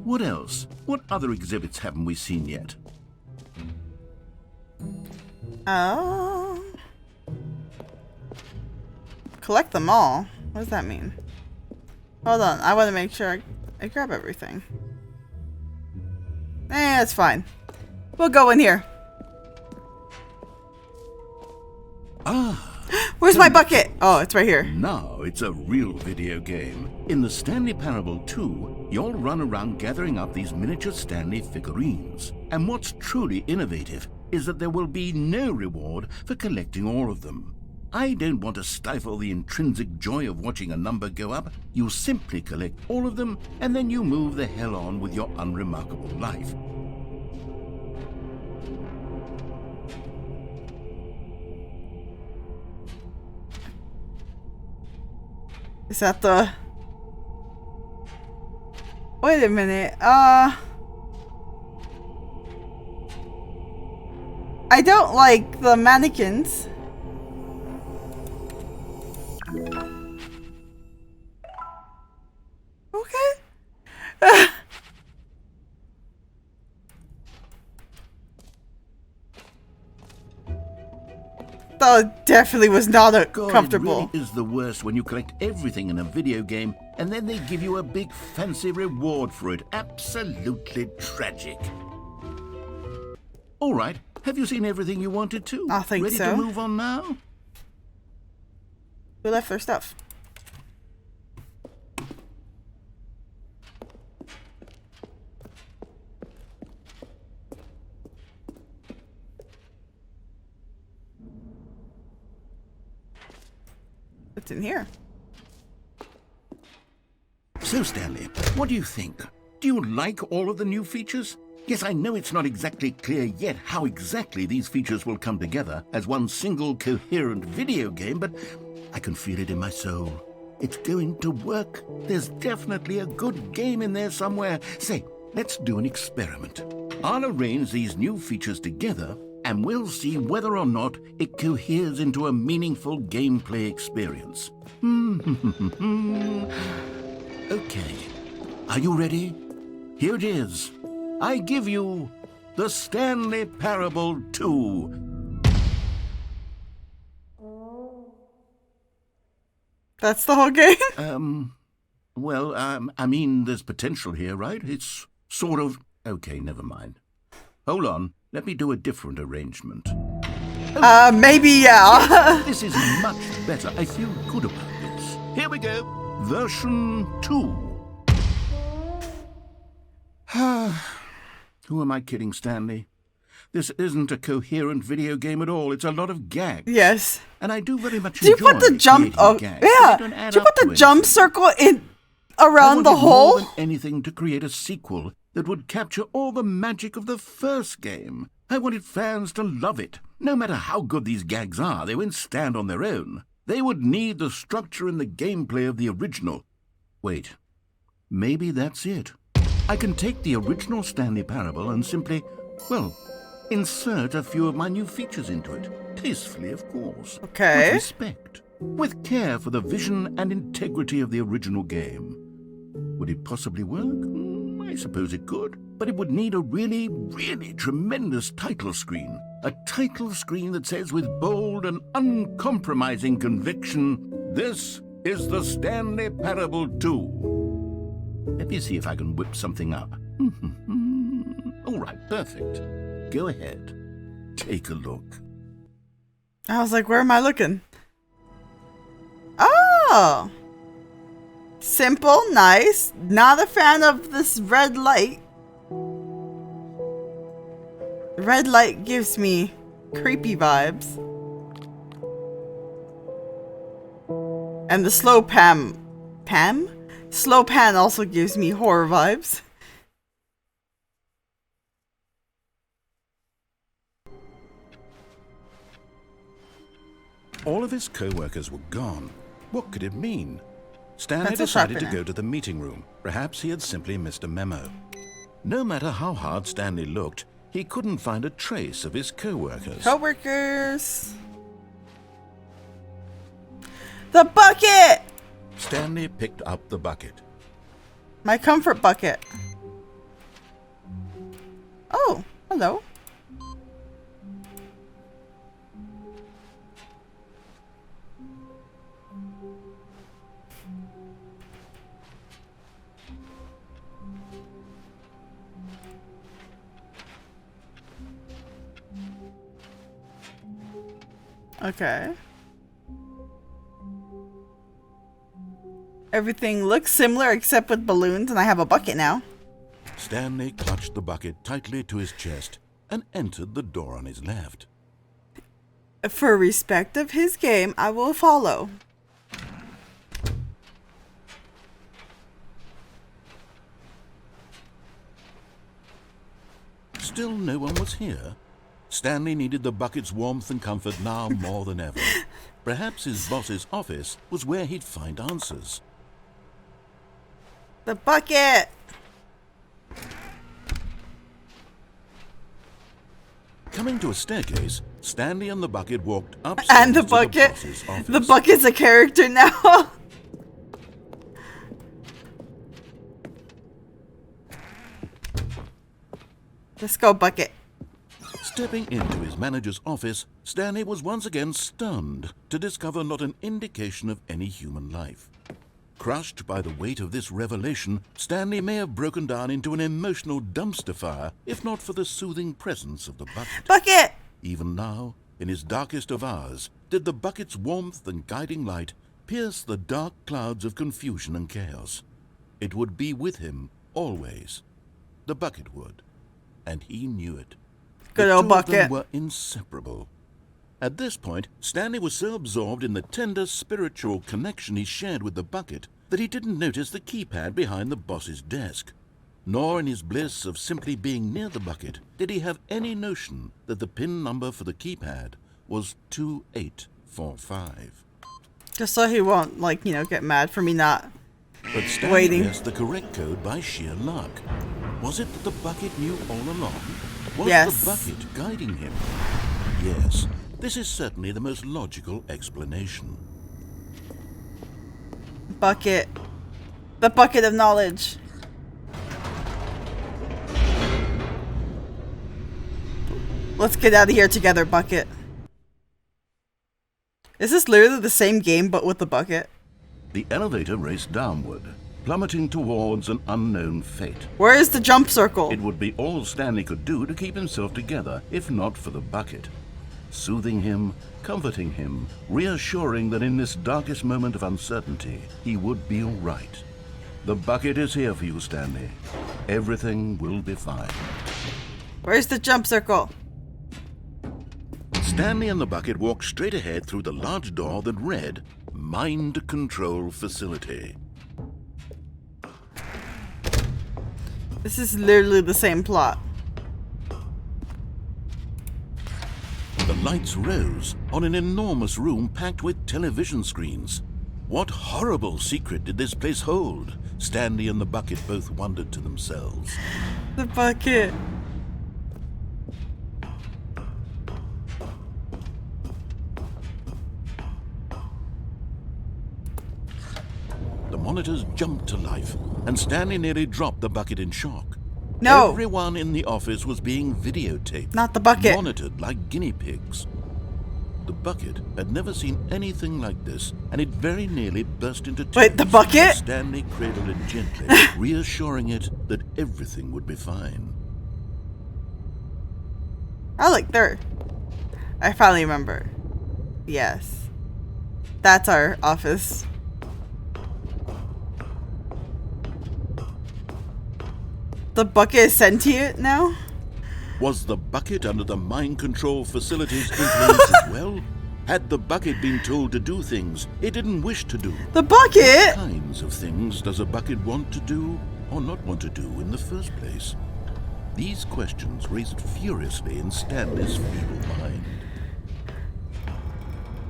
What else? What other exhibits haven't we seen yet? Oh. Collect them all. What does that mean? Hold on. I want to make sure I grab everything. It's fine. We'll go in here. Where's my bucket? Oh, it's right here. Now it's a real video game. In the Stanley Parable 2, you'll run around gathering up these miniature Stanley figurines. And what's truly innovative is that there will be no reward for collecting all of them. I don't want to stifle the intrinsic joy of watching a number go up. You simply collect all of them, and then you move the hell on with your unremarkable life. Is that the... Wait a minute. I don't like the mannequins. Okay. That definitely was not comfortable. It really is the worst when you collect everything in a video game and then they give you a big fancy reward for it. Absolutely tragic. All right, have you seen everything you wanted to? I think Ready so. to move on now? Who left their stuff? What's in here? So, Stanley, what do you think? Do you like all of the new features? Yes, I know it's not exactly clear yet how exactly these features will come together as one single coherent video game, but I can feel it in my soul. It's going to work. There's definitely a good game in there somewhere. Say, let's do an experiment. I'll arrange these new features together, and we'll see whether or not it coheres into a meaningful gameplay experience. Okay, are you ready? Here it is. I give you the Stanley Parable 2. That's the whole game? I mean, there's potential here, right? It's sort of... Okay, never mind. Hold on, let me do a different arrangement. Maybe, yeah. This is much better. I feel good about this. Here we go. Version 2. Who am I kidding, Stanley? This isn't a coherent video game at all. It's a lot of gags. Yes. And I do very much Do you enjoy put the jump... creating Oh, gags, yeah. but they don't add Do you up put the to jump anything. circle in I around the wanted more hole? than anything to create a sequel that would capture all the magic of the first game. I wanted fans to love it. No matter how good these gags are, they won't stand on their own. They would need the structure and the gameplay of the original. Wait, maybe that's it. I can take the original Stanley Parable and simply, well, insert a few of my new features into it. Tastefully, of course. Okay. With respect. With care for the vision and integrity of the original game. Would it possibly work? I suppose it could. But it would need a really, really tremendous title screen. A title screen that says with bold and uncompromising conviction, "This is the Stanley Parable 2. Let me see if I can whip something up. All right, perfect. Go ahead. Take a look. I was like, where am I looking? Oh! Simple, nice. Not a fan of this red light. Red light gives me creepy vibes. And the slow pan... Pam? Slow pan also gives me horror vibes. All of his co-workers were gone. What could it mean? Stanley Pencil decided to sharpener. go to the meeting room. Perhaps he had simply missed a memo. No matter how hard Stanley looked, he couldn't find a trace of his co-workers. Co-workers. The bucket! Stanley picked up the bucket. My comfort bucket. Oh, hello. Okay. Everything looks similar except with balloons, and I have a bucket now. Stanley clutched the bucket tightly to his chest and entered the door on his left. For respect of his game, I will follow. Still no one was here. Stanley needed the bucket's warmth and comfort now more than ever. Perhaps his boss's office was where he'd find answers. The bucket! Coming to a staircase, Stanley and the bucket walked upstairs And the to bucket. boss's office. The bucket's a character now. Let's go, bucket. Stepping into his manager's office, Stanley was once again stunned to discover not an indication of any human life. Crushed by the weight of this revelation, Stanley may have broken down into an emotional dumpster fire if not for the soothing presence of the bucket. Bucket! Even now, in his darkest of hours, did the bucket's warmth and guiding light pierce the dark clouds of confusion and chaos. It would be with him always. The bucket would, and he knew it. Good The old two of them bucket. were inseparable. At this point, Stanley was so absorbed in the tender spiritual connection he shared with the bucket that he didn't notice the keypad behind the boss's desk. Nor in his bliss of simply being near the bucket did he have any notion that the PIN number for the keypad was 2845. Just so he won't, like, you know, get mad for me not. But Stanley Waiting. guessed the correct code by sheer luck. Was it that the bucket knew all along? Was Yes. the bucket guiding him? Yes, this is certainly the most logical explanation. Bucket. The bucket of knowledge. Let's get out of here together, bucket. Is this literally the same game but with the bucket? The elevator raced downward, plummeting towards an unknown fate. Where is the jump circle? It would be all Stanley could do to keep himself together, if not for the bucket. Soothing him, comforting him, reassuring that in this darkest moment of uncertainty, he would be all right. The bucket is here for you, Stanley. Everything will be fine. Where's the jump circle? Stanley and the bucket walked straight ahead through the large door that read, Mind Control Facility. This is literally the same plot. The lights rose on an enormous room packed with television screens. What horrible secret did this place hold? Stanley and the bucket both wondered to themselves. The bucket. The monitors jumped to life, and Stanley nearly dropped the bucket in shock. No. Everyone in the office was being videotaped. Not the bucket. Monitored like guinea pigs. The bucket had never seen anything like this, and it very nearly burst into tears. Wait, the bucket? Stanley cradled it gently, reassuring it that everything would be fine. Oh, look, there. I finally remember. Yes. That's our office. The bucket is sentient now? Was the bucket under the mind control facility's influence as well? Had the bucket been told to do things it didn't wish to do? The bucket? What kinds of things does a bucket want to do or not want to do in the first place? These questions raced furiously in Stanley's feeble mind.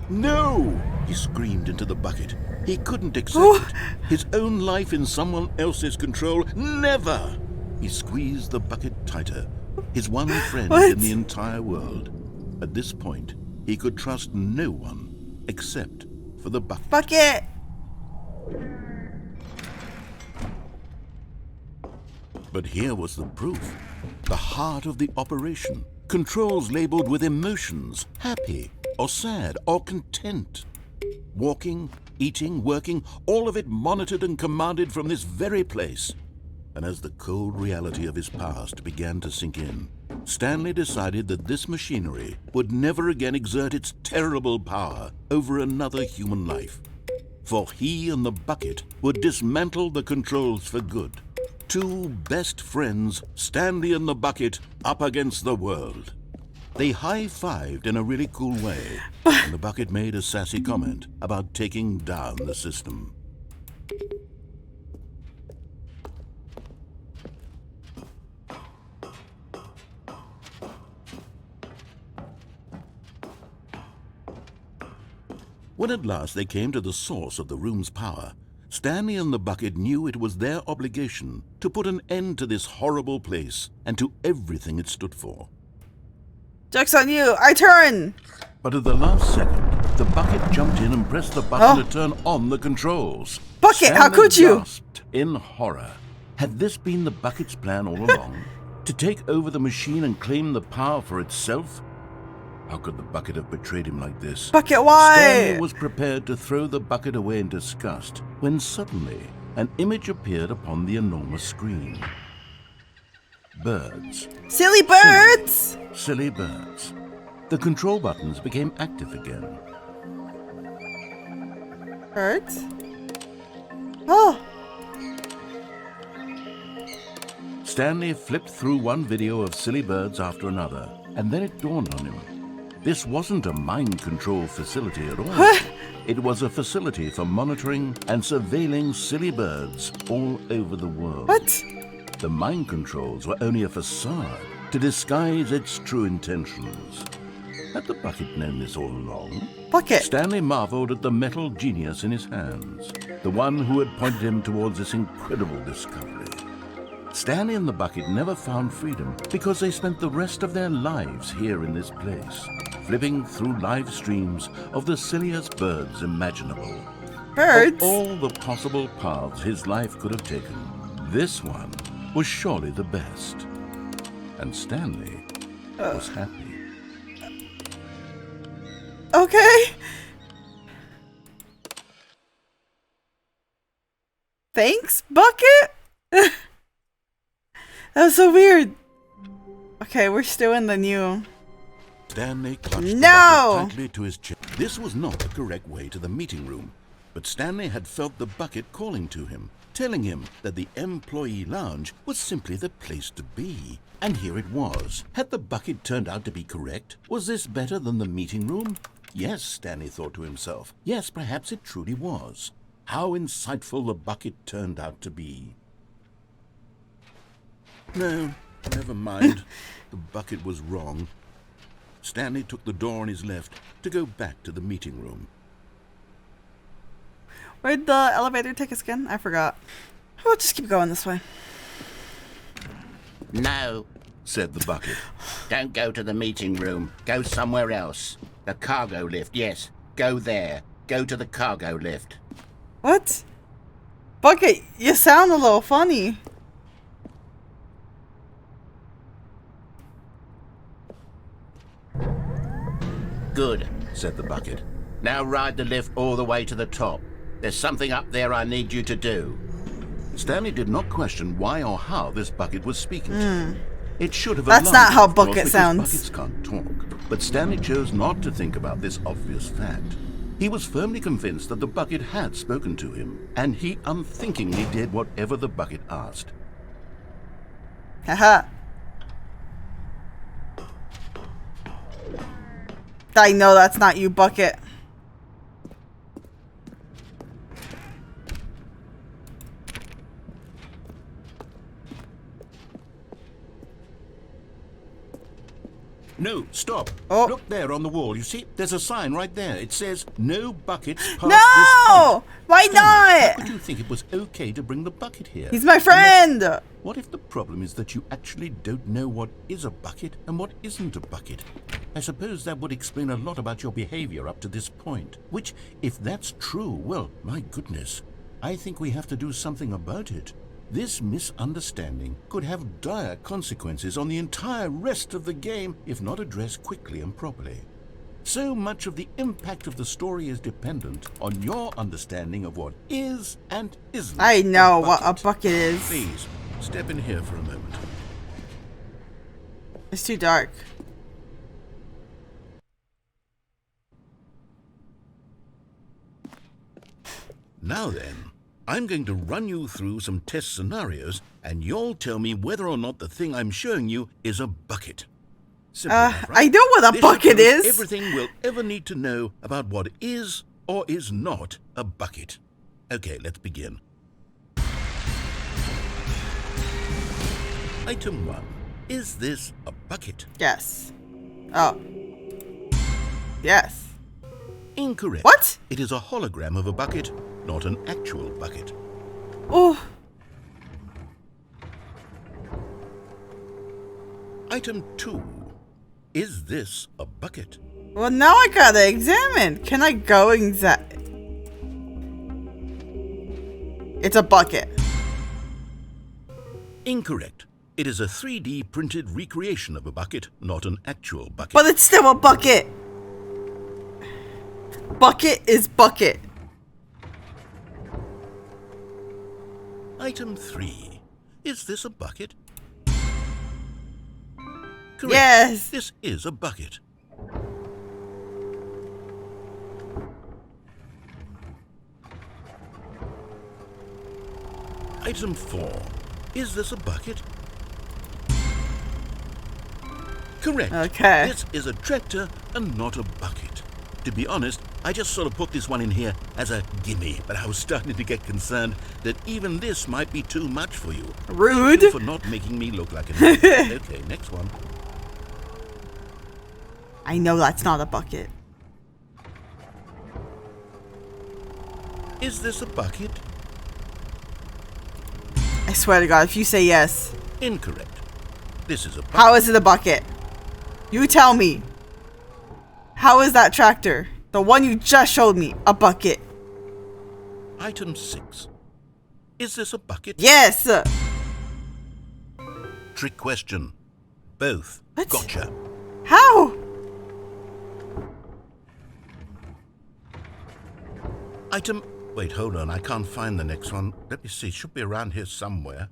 No! He screamed into the bucket. He couldn't accept it. His own life in someone else's control. Never! He squeezed the bucket tighter, his one friend What? in the entire world. At this point, he could trust no one except for the bucket. Bucket! But here was the proof. The heart of the operation. Controls labeled with emotions, happy or sad or content. Walking, eating, working, all of it monitored and commanded from this very place. And as the cold reality of his past began to sink in, Stanley decided that this machinery would never again exert its terrible power over another human life. For he and the bucket would dismantle the controls for good. Two best friends, Stanley and the bucket, up against the world. They high-fived in a really cool way, and the bucket made a sassy comment about taking down the system. When at last they came to the source of the room's power, Stanley and the bucket knew it was their obligation to put an end to this horrible place and to everything it stood for. Joke's on you! I turn! But at the last second, the bucket jumped in and pressed the button to turn on the controls. Bucket, how Stanley could you? gasped in horror. Had this been the bucket's plan all along? To take over the machine and claim the power for itself? How could the bucket have betrayed him like this? Bucket, why? Stanley was prepared to throw the bucket away in disgust when suddenly an image appeared upon the enormous screen. Birds. Silly birds! Silly birds. The control buttons became active again. Birds? Oh! Stanley flipped through one video of silly birds after another, and then it dawned on him. This wasn't a mind control facility at all. It was a facility for monitoring and surveilling silly birds all over the world. What? The mind controls were only a facade to disguise its true intentions. Had the bucket known this all along? Bucket! Stanley marveled at the metal genius in his hands, the one who had pointed him towards this incredible discovery. Stanley and the bucket never found freedom because they spent the rest of their lives here in this place, flipping through live streams of the silliest birds imaginable. Birds? Of all the possible paths his life could have taken, this one was surely the best. And Stanley was happy. Okay. Thanks, bucket? That was so weird. Okay, we're still in the new. Stanley clutched the No! bucket tightly to his chest. This was not the correct way to the meeting room, but Stanley had felt the bucket calling to him, telling him that the employee lounge was simply the place to be. And here it was. Had the bucket turned out to be correct? Was this better than the meeting room? Yes, Stanley thought to himself. Yes, perhaps it truly was. How insightful the bucket turned out to be. No, never mind. The bucket was wrong. Stanley took the door on his left to go back to the meeting room. Where'd the elevator take us again? I forgot. We'll just keep going this way. No, Said the bucket. don't go to the meeting room. Go somewhere else. The cargo lift, yes. Go there. Go to the cargo lift. What? Bucket, you sound a little funny. Good. Said the bucket. Now ride the lift all the way to the top. There's something up there I need you to do. Stanley did not question why or how this bucket was speaking to him. It should have That's alarmed not how him, of course, bucket because sounds. Buckets can't talk. But Stanley chose not to think about this obvious fact. He was firmly convinced that the bucket had spoken to him, and he unthinkingly did whatever the bucket asked. Haha. I know that's not you, bucket. No, stop. Oh. Look there on the wall. You see, there's a sign right there. It says, no buckets past this No! point. Why Stanley, how could not? you think it was okay to bring the bucket here? He's my friend. What if the problem is that you actually don't know what is a bucket and what isn't a bucket? I suppose that would explain a lot about your behavior up to this point. Which, if that's true, well, my goodness, I think we have to do something about it. This misunderstanding could have dire consequences on the entire rest of the game if not addressed quickly and properly. So much of the impact of the story is dependent on your understanding of what is and isn't. I know what a bucket is. Please, step in here for a moment. It's too dark. Now then, I'm going to run you through some test scenarios, and you'll tell me whether or not the thing I'm showing you is a bucket. Simple enough, right? I know what a This bucket should tell us is. everything we'll ever need to know about what is or is not a bucket. Okay, let's begin. Item 1. Is this a bucket? Yes. Oh. Yes. Incorrect. What? It is a hologram of a bucket, not an actual bucket. Oh. Item 2. Is this a bucket? Well, now I gotta examine. Can I go It's a bucket. Incorrect. It is a 3D printed recreation of a bucket, not an actual bucket. But it's still a bucket. Bucket is bucket. Item 3. Is this a bucket? Correct. Yes. This is a bucket. Item 4. Is this a bucket? Correct. Okay. This is a tractor and not a bucket. To be honest, I just sort of put this one in here as a gimme, but I was starting to get concerned that even this might be too much for you. Rude. Thank you for not making me look like an idiot. Okay, next one. I know that's not a bucket. Is this a bucket? I swear to God, if you say yes. Incorrect. This is a bucket. How is it a bucket? You tell me. How is that tractor, the one you just showed me, a bucket? Item 6. Is this a bucket? Yes. Trick question. Both. What? Gotcha. How? Item... Wait, hold on. I can't find the next one. Let me see. It should be around here somewhere.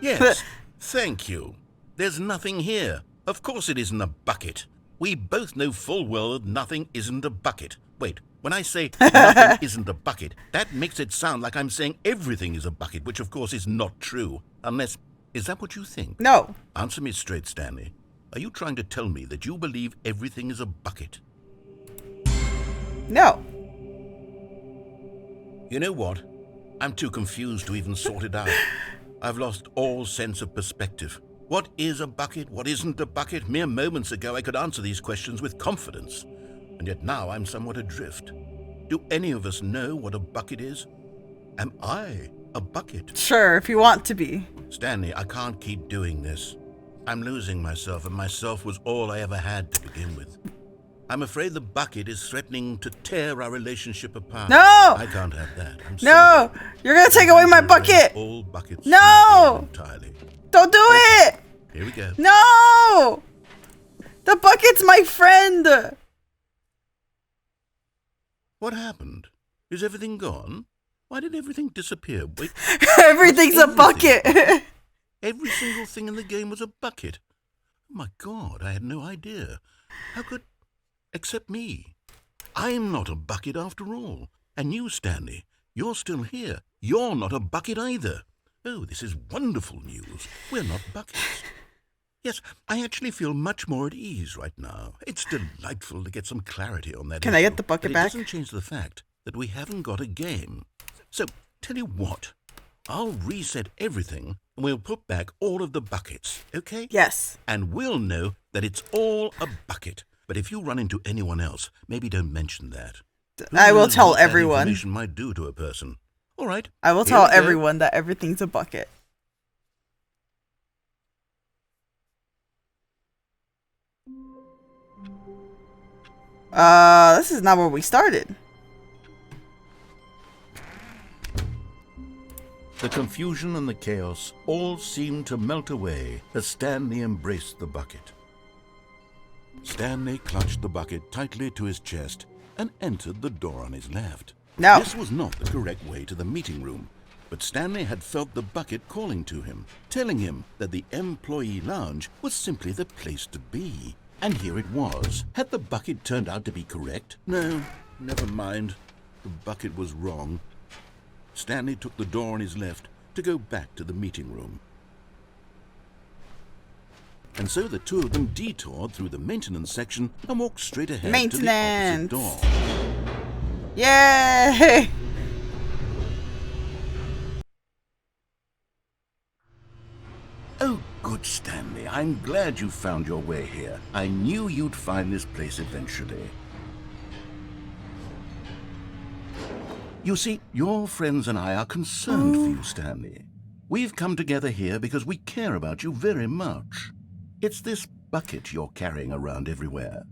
Yes. Thank you. There's nothing here. Of course it isn't a bucket. We both know full well that nothing isn't a bucket. Wait, when I say nothing isn't a bucket, that makes it sound like I'm saying everything is a bucket, which of course is not true. Unless... Is that what you think? No. Answer me straight, Stanley. Are you trying to tell me that you believe everything is a bucket? No. You know what? I'm too confused to even sort it out. I've lost all sense of perspective. What is a bucket? What isn't a bucket? Mere moments ago I could answer these questions with confidence. And yet now I'm somewhat adrift. Do any of us know what a bucket is? Am I a bucket? Sure, if you want to be. Stanley, I can't keep doing this. I'm losing myself, and myself was all I ever had to begin with. I'm afraid the bucket is threatening to tear our relationship apart. No! I can't have that. I'm No! sorry. You're gonna take away my bucket! All buckets. No! Entirely. Don't do it! Here we go. No! The bucket's my friend! What happened? Is everything gone? Why did everything disappear? Wait, Everything's a bucket! every single thing in the game was a bucket. Oh my God, I had no idea. How could... Except me. I'm not a bucket after all. And you, Stanley, you're still here. You're not a bucket either. Oh, this is wonderful news. We're not buckets. Yes, I actually feel much more at ease right now. It's delightful to get some clarity on that Can I issue, get the bucket but back? It doesn't change the fact that we haven't got a game. So, Tell you what, I'll reset everything and we'll put back all of the buckets, okay? Yes. And we'll know that it's all a bucket. But if you run into anyone else, maybe don't mention that. Who I will knows tell what that everyone. information might do to a person. All right. I will here tell we go. everyone that everything's a bucket. This is not where we started. The confusion and the chaos all seemed to melt away as Stanley embraced the bucket. Stanley clutched the bucket tightly to his chest and entered the door on his left. No. This was not the correct way to the meeting room, but Stanley had felt the bucket calling to him, telling him that the employee lounge was simply the place to be. And here it was. Had the bucket turned out to be correct? No, never mind. The bucket was wrong. Stanley took the door on his left to go back to the meeting room. And so the two of them detoured through the maintenance section and walked straight ahead to the opposite door. Yay! Oh, good, Stanley. I'm glad you found your way here. I knew you'd find this place eventually. You see, your friends and I are concerned for you, Stanley. We've come together here because we care about you very much. It's this bucket you're carrying around everywhere.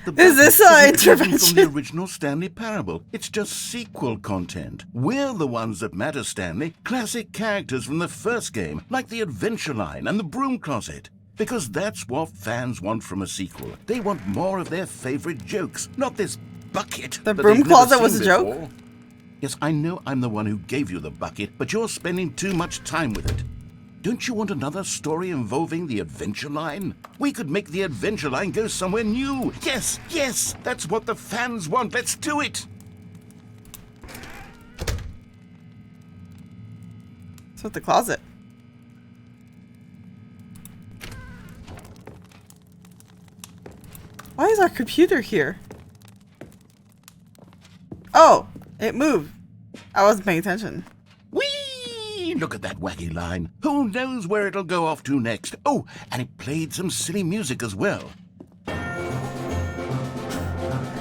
The Is this bucket an isn't even intervention? from the original Stanley Parable. It's just sequel content. We're the ones that matter, Stanley. Classic characters from the first game, like the Adventure Line and the Broom Closet. Because that's what fans want from a sequel. They want more of their favorite jokes, not this bucket. The that Broom they've never Closet was seen a joke? before. Yes, I know I'm the one who gave you the bucket, but you're spending too much time with it. Don't you want another story involving the Adventure Line? We could make the Adventure Line go somewhere new. Yes, yes, that's what the fans want. Let's do it. What's with the closet? Why is our computer here? Oh, it moved. I wasn't paying attention. Whee! Look at that wacky line. Who knows where it'll go off to next? Oh, and it played some silly music as well.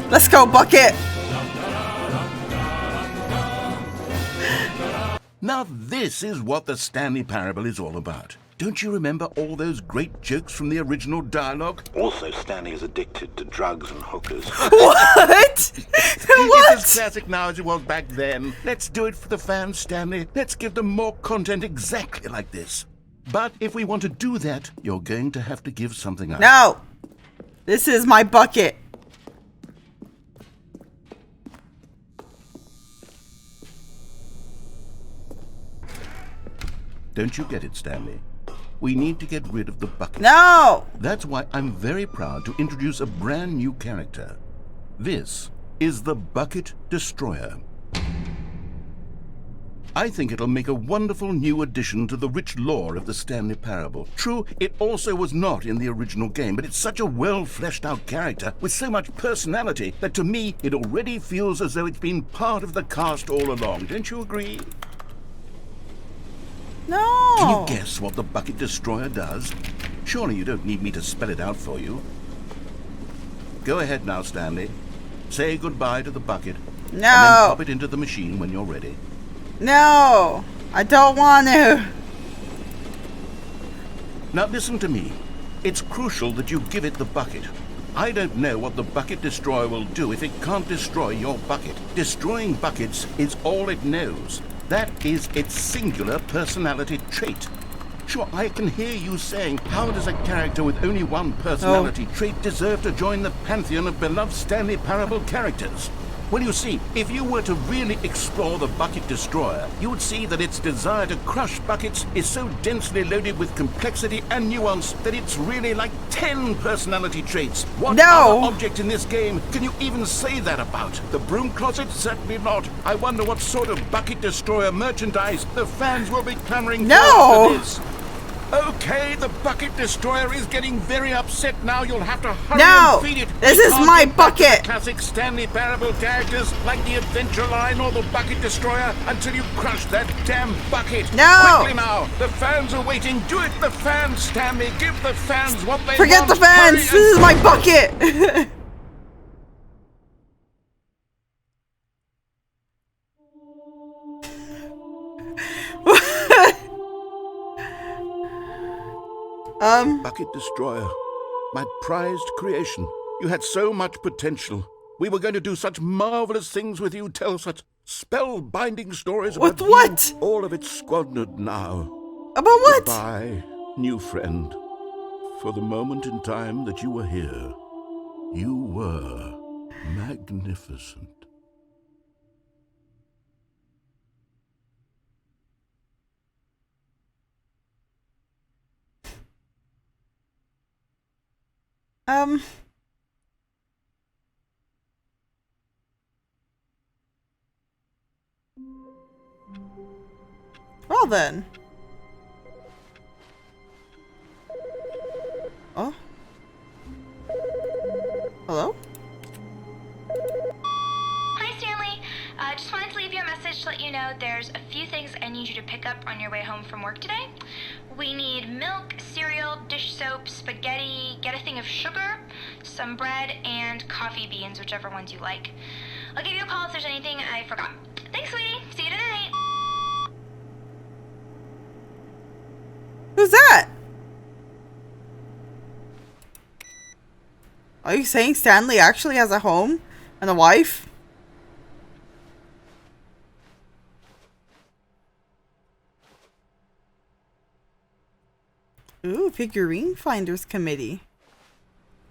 Let's go, bucket! Now this is what the Stanley Parable is all about. Don't you remember all those great jokes from the original dialogue? Also, Stanley is addicted to drugs and hookers. What? It's What? as classic now as it was back then. Let's do it for the fans, Stanley. Let's give them more content exactly like this. But if we want to do that, you're going to have to give something up. No! This is my bucket. Don't you get it, Stanley? We need to get rid of the bucket. No! That's why I'm very proud to introduce a brand new character. This is the Bucket Destroyer. I think it'll make a wonderful new addition to the rich lore of the Stanley Parable. True, it also was not in the original game, but it's such a well-fleshed-out character with so much personality that to me it already feels as though it's been part of the cast all along. Don't you agree? No! Can you guess what the Bucket Destroyer does? Surely you don't need me to spell it out for you. Go ahead now, Stanley. Say goodbye to the bucket. No! And then pop it into the machine when you're ready. No! I don't want to. Now listen to me. It's crucial that you give it the bucket. I don't know what the Bucket Destroyer will do if it can't destroy your bucket. Destroying buckets is all it knows. That is its singular personality trait. Sure, I can hear you saying, how does a character with only one personality trait deserve to join the pantheon of beloved Stanley Parable characters? Well, you see, if you were to really explore the Bucket Destroyer, you would see that its desire to crush buckets is so densely loaded with complexity and nuance that it's really like 10 personality traits. What No. other object in this game can you even say that about? The Broom Closet? Certainly not. I wonder what sort of Bucket Destroyer merchandise the fans will be clamoring No. for after this. Okay, the bucket destroyer is getting very upset now. You'll have to hurry No! and feed it. This We is can't my get back to the bucket! classic Stanley Parable characters like the Adventure Line or the Bucket Destroyer until you crush that damn bucket. No! Quickly now! The fans are waiting. Do it, the fans, Stanley. Give the fans what they Forget want. the fans! Hurry This is my bucket! Bucket Destroyer, my prized creation. You had so much potential. We were going to do such marvelous things with you, tell such spellbinding stories about With what? you. All of it squandered now. About what? Goodbye, new friend. For the moment in time that you were here, you were magnificent. Well then. Oh? Hello? Hi, Stanley. Just wanted to leave you a message to let you know there's a few things I need you to pick up on your way home from work today. We need milk, cereal, dish soap, spaghetti, get a thing of sugar, some bread, and coffee beans, whichever ones you like. I'll give you a call if there's anything I forgot. Thanks, sweetie. See you tonight. Who's that? Are you saying Stanley actually has a home and a wife? Ooh, figurine finders committee.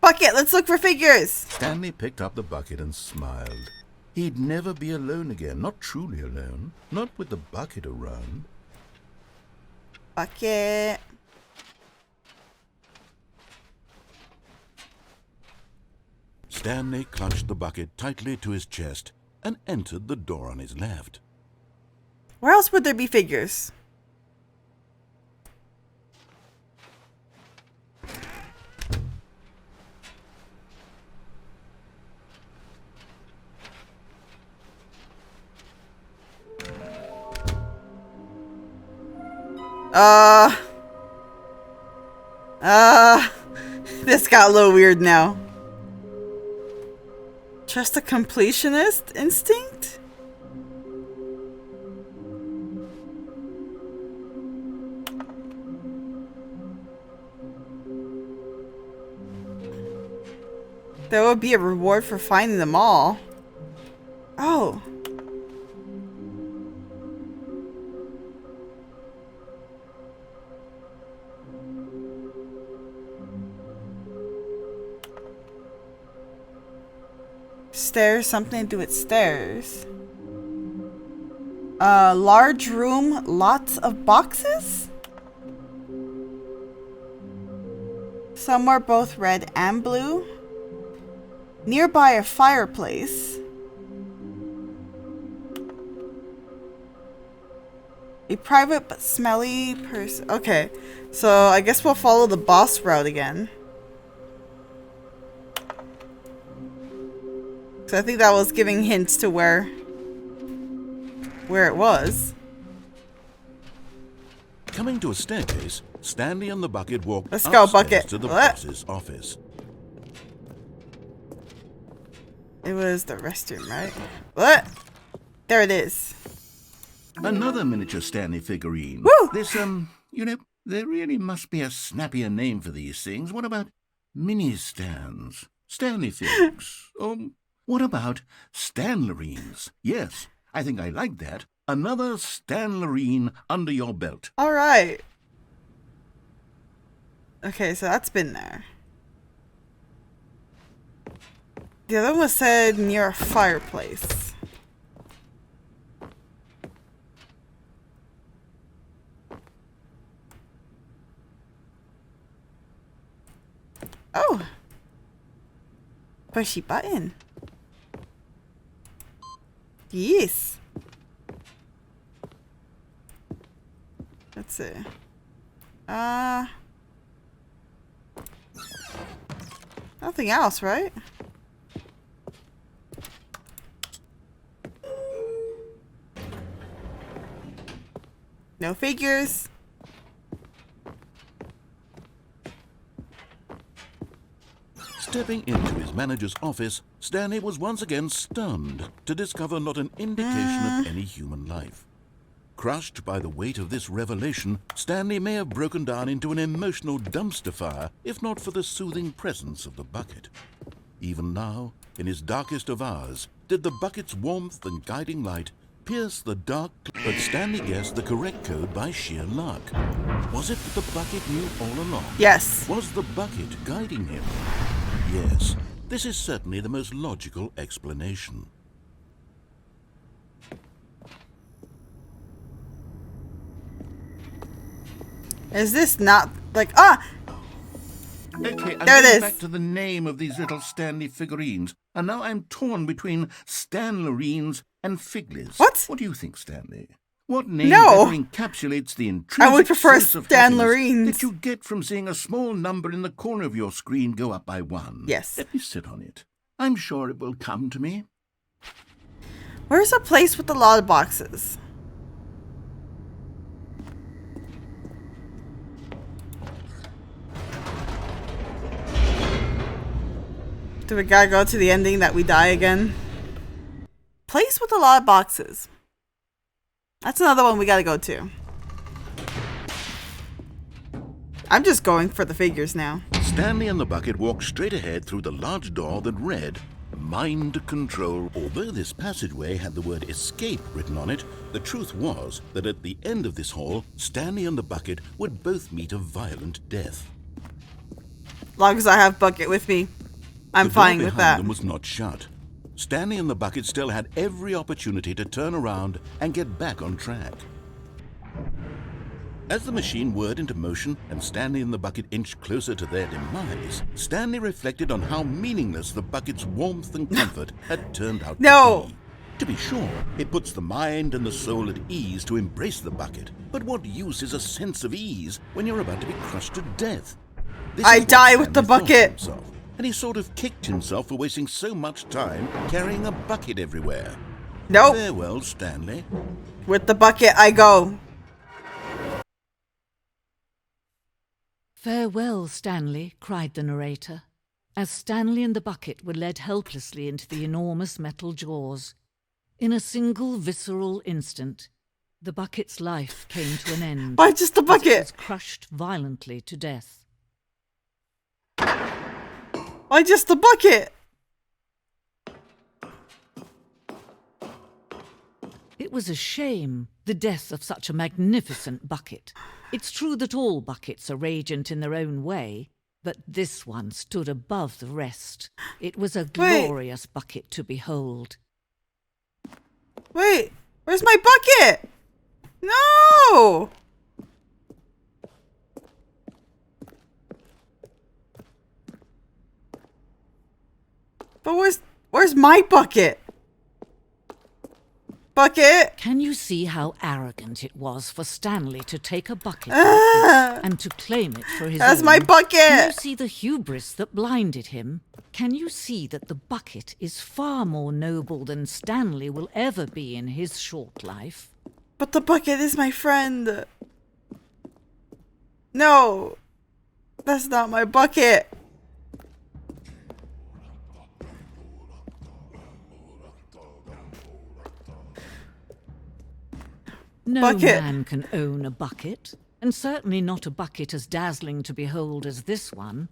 Bucket, let's look for figures. Stanley picked up the bucket and smiled. He'd never be alone again, not truly alone, not with the bucket around. Bucket. Stanley clutched the bucket tightly to his chest and entered the door on his left. Where else would there be figures? This got a little weird now. Just a completionist instinct? There would be a reward for finding them all. Oh. Stairs, something to do with stairs. Large room, lots of boxes? Some are both red and blue. Nearby a fireplace. A private but smelly person. Okay, so I guess we'll follow the boss route again. So I think that was giving hints to where it was. Coming to a staircase, Stanley and the bucket walked Let's go, upstairs bucket. to the What? boss's office. It was the restroom, right? What? There it is. Another miniature Stanley figurine. Woo! This, you know, there really must be a snappier name for these things. What about mini stands? Stanley figs? What about Stanlerines? Yes, I think I like that. Another Stanlerine under your belt. All right. Okay, so that's been there. The other one was said near a fireplace. Oh. Pushy button. Yes. Let's see. Nothing else, right? No figures. Stepping into his manager's office, Stanley was once again stunned to discover not an indication of any human life. Crushed by the weight of this revelation, Stanley may have broken down into an emotional dumpster fire if not for the soothing presence of the bucket. Even now, in his darkest of hours, did the bucket's warmth and guiding light pierce the dark, but Stanley guessed the correct code by sheer luck. Was it that the bucket knew all along? Yes. Was the bucket guiding him? Yes, this is certainly the most logical explanation. Is this not like Okay, I'm there it going is. back to the name of these little Stanley figurines, and now I'm torn between Stanlerines and Figlies. What? What do you think, Stanley? What name No. better encapsulates the intrinsic I would prefer sense of happiness Stanlerines. that you get from seeing a small number in the corner of your screen go up by 1? Yes. Let me sit on it. I'm sure it will come to me. Where's a place with a lot of boxes? Do we gotta go to the ending that we die again? Place with a lot of boxes. That's another one we gotta go to. I'm just going for the figures now. Stanley and the bucket walked straight ahead through the large door that read Mind Control. Although this passageway had the word escape written on it, the truth was that at the end of this hall, Stanley and the bucket would both meet a violent death. Long as I have Bucket with me, I'm fine with The door behind that. them was not shut. Stanley and the bucket still had every opportunity to turn around and get back on track. As the machine whirred into motion and Stanley and the bucket inched closer to their demise, Stanley reflected on how meaningless the bucket's warmth and comfort had turned out No. to be. To be sure, it puts the mind and the soul at ease to embrace the bucket, but what use is a sense of ease when you're about to be crushed to death? This I is what die with the Stanley thought to bucket. himself, and he sort of kicked himself for wasting so much time carrying a bucket everywhere. Nope. Farewell, Stanley. With the bucket, I go. "Farewell, Stanley," cried the narrator, as Stanley and the bucket were led helplessly into the enormous metal jaws. In a single visceral instant, the bucket's life came to an end. Why just the as it bucket? was crushed violently to death. Why just the bucket? It was a shame, the death of such a magnificent bucket. It's true that all buckets are radiant in their own way, but this one stood above the rest. It was a Wait. glorious bucket to behold. Wait, where's my bucket? No! But where's my bucket? Bucket? Can you see how arrogant it was for Stanley to take a bucket like this and to claim it for his That's own? my bucket! Can you see the hubris that blinded him? Can you see that the bucket is far more noble than Stanley will ever be in his short life? But the bucket is my friend. No, that's not my bucket. No Bucket. man can own a bucket, and certainly not a bucket as dazzling to behold as this one.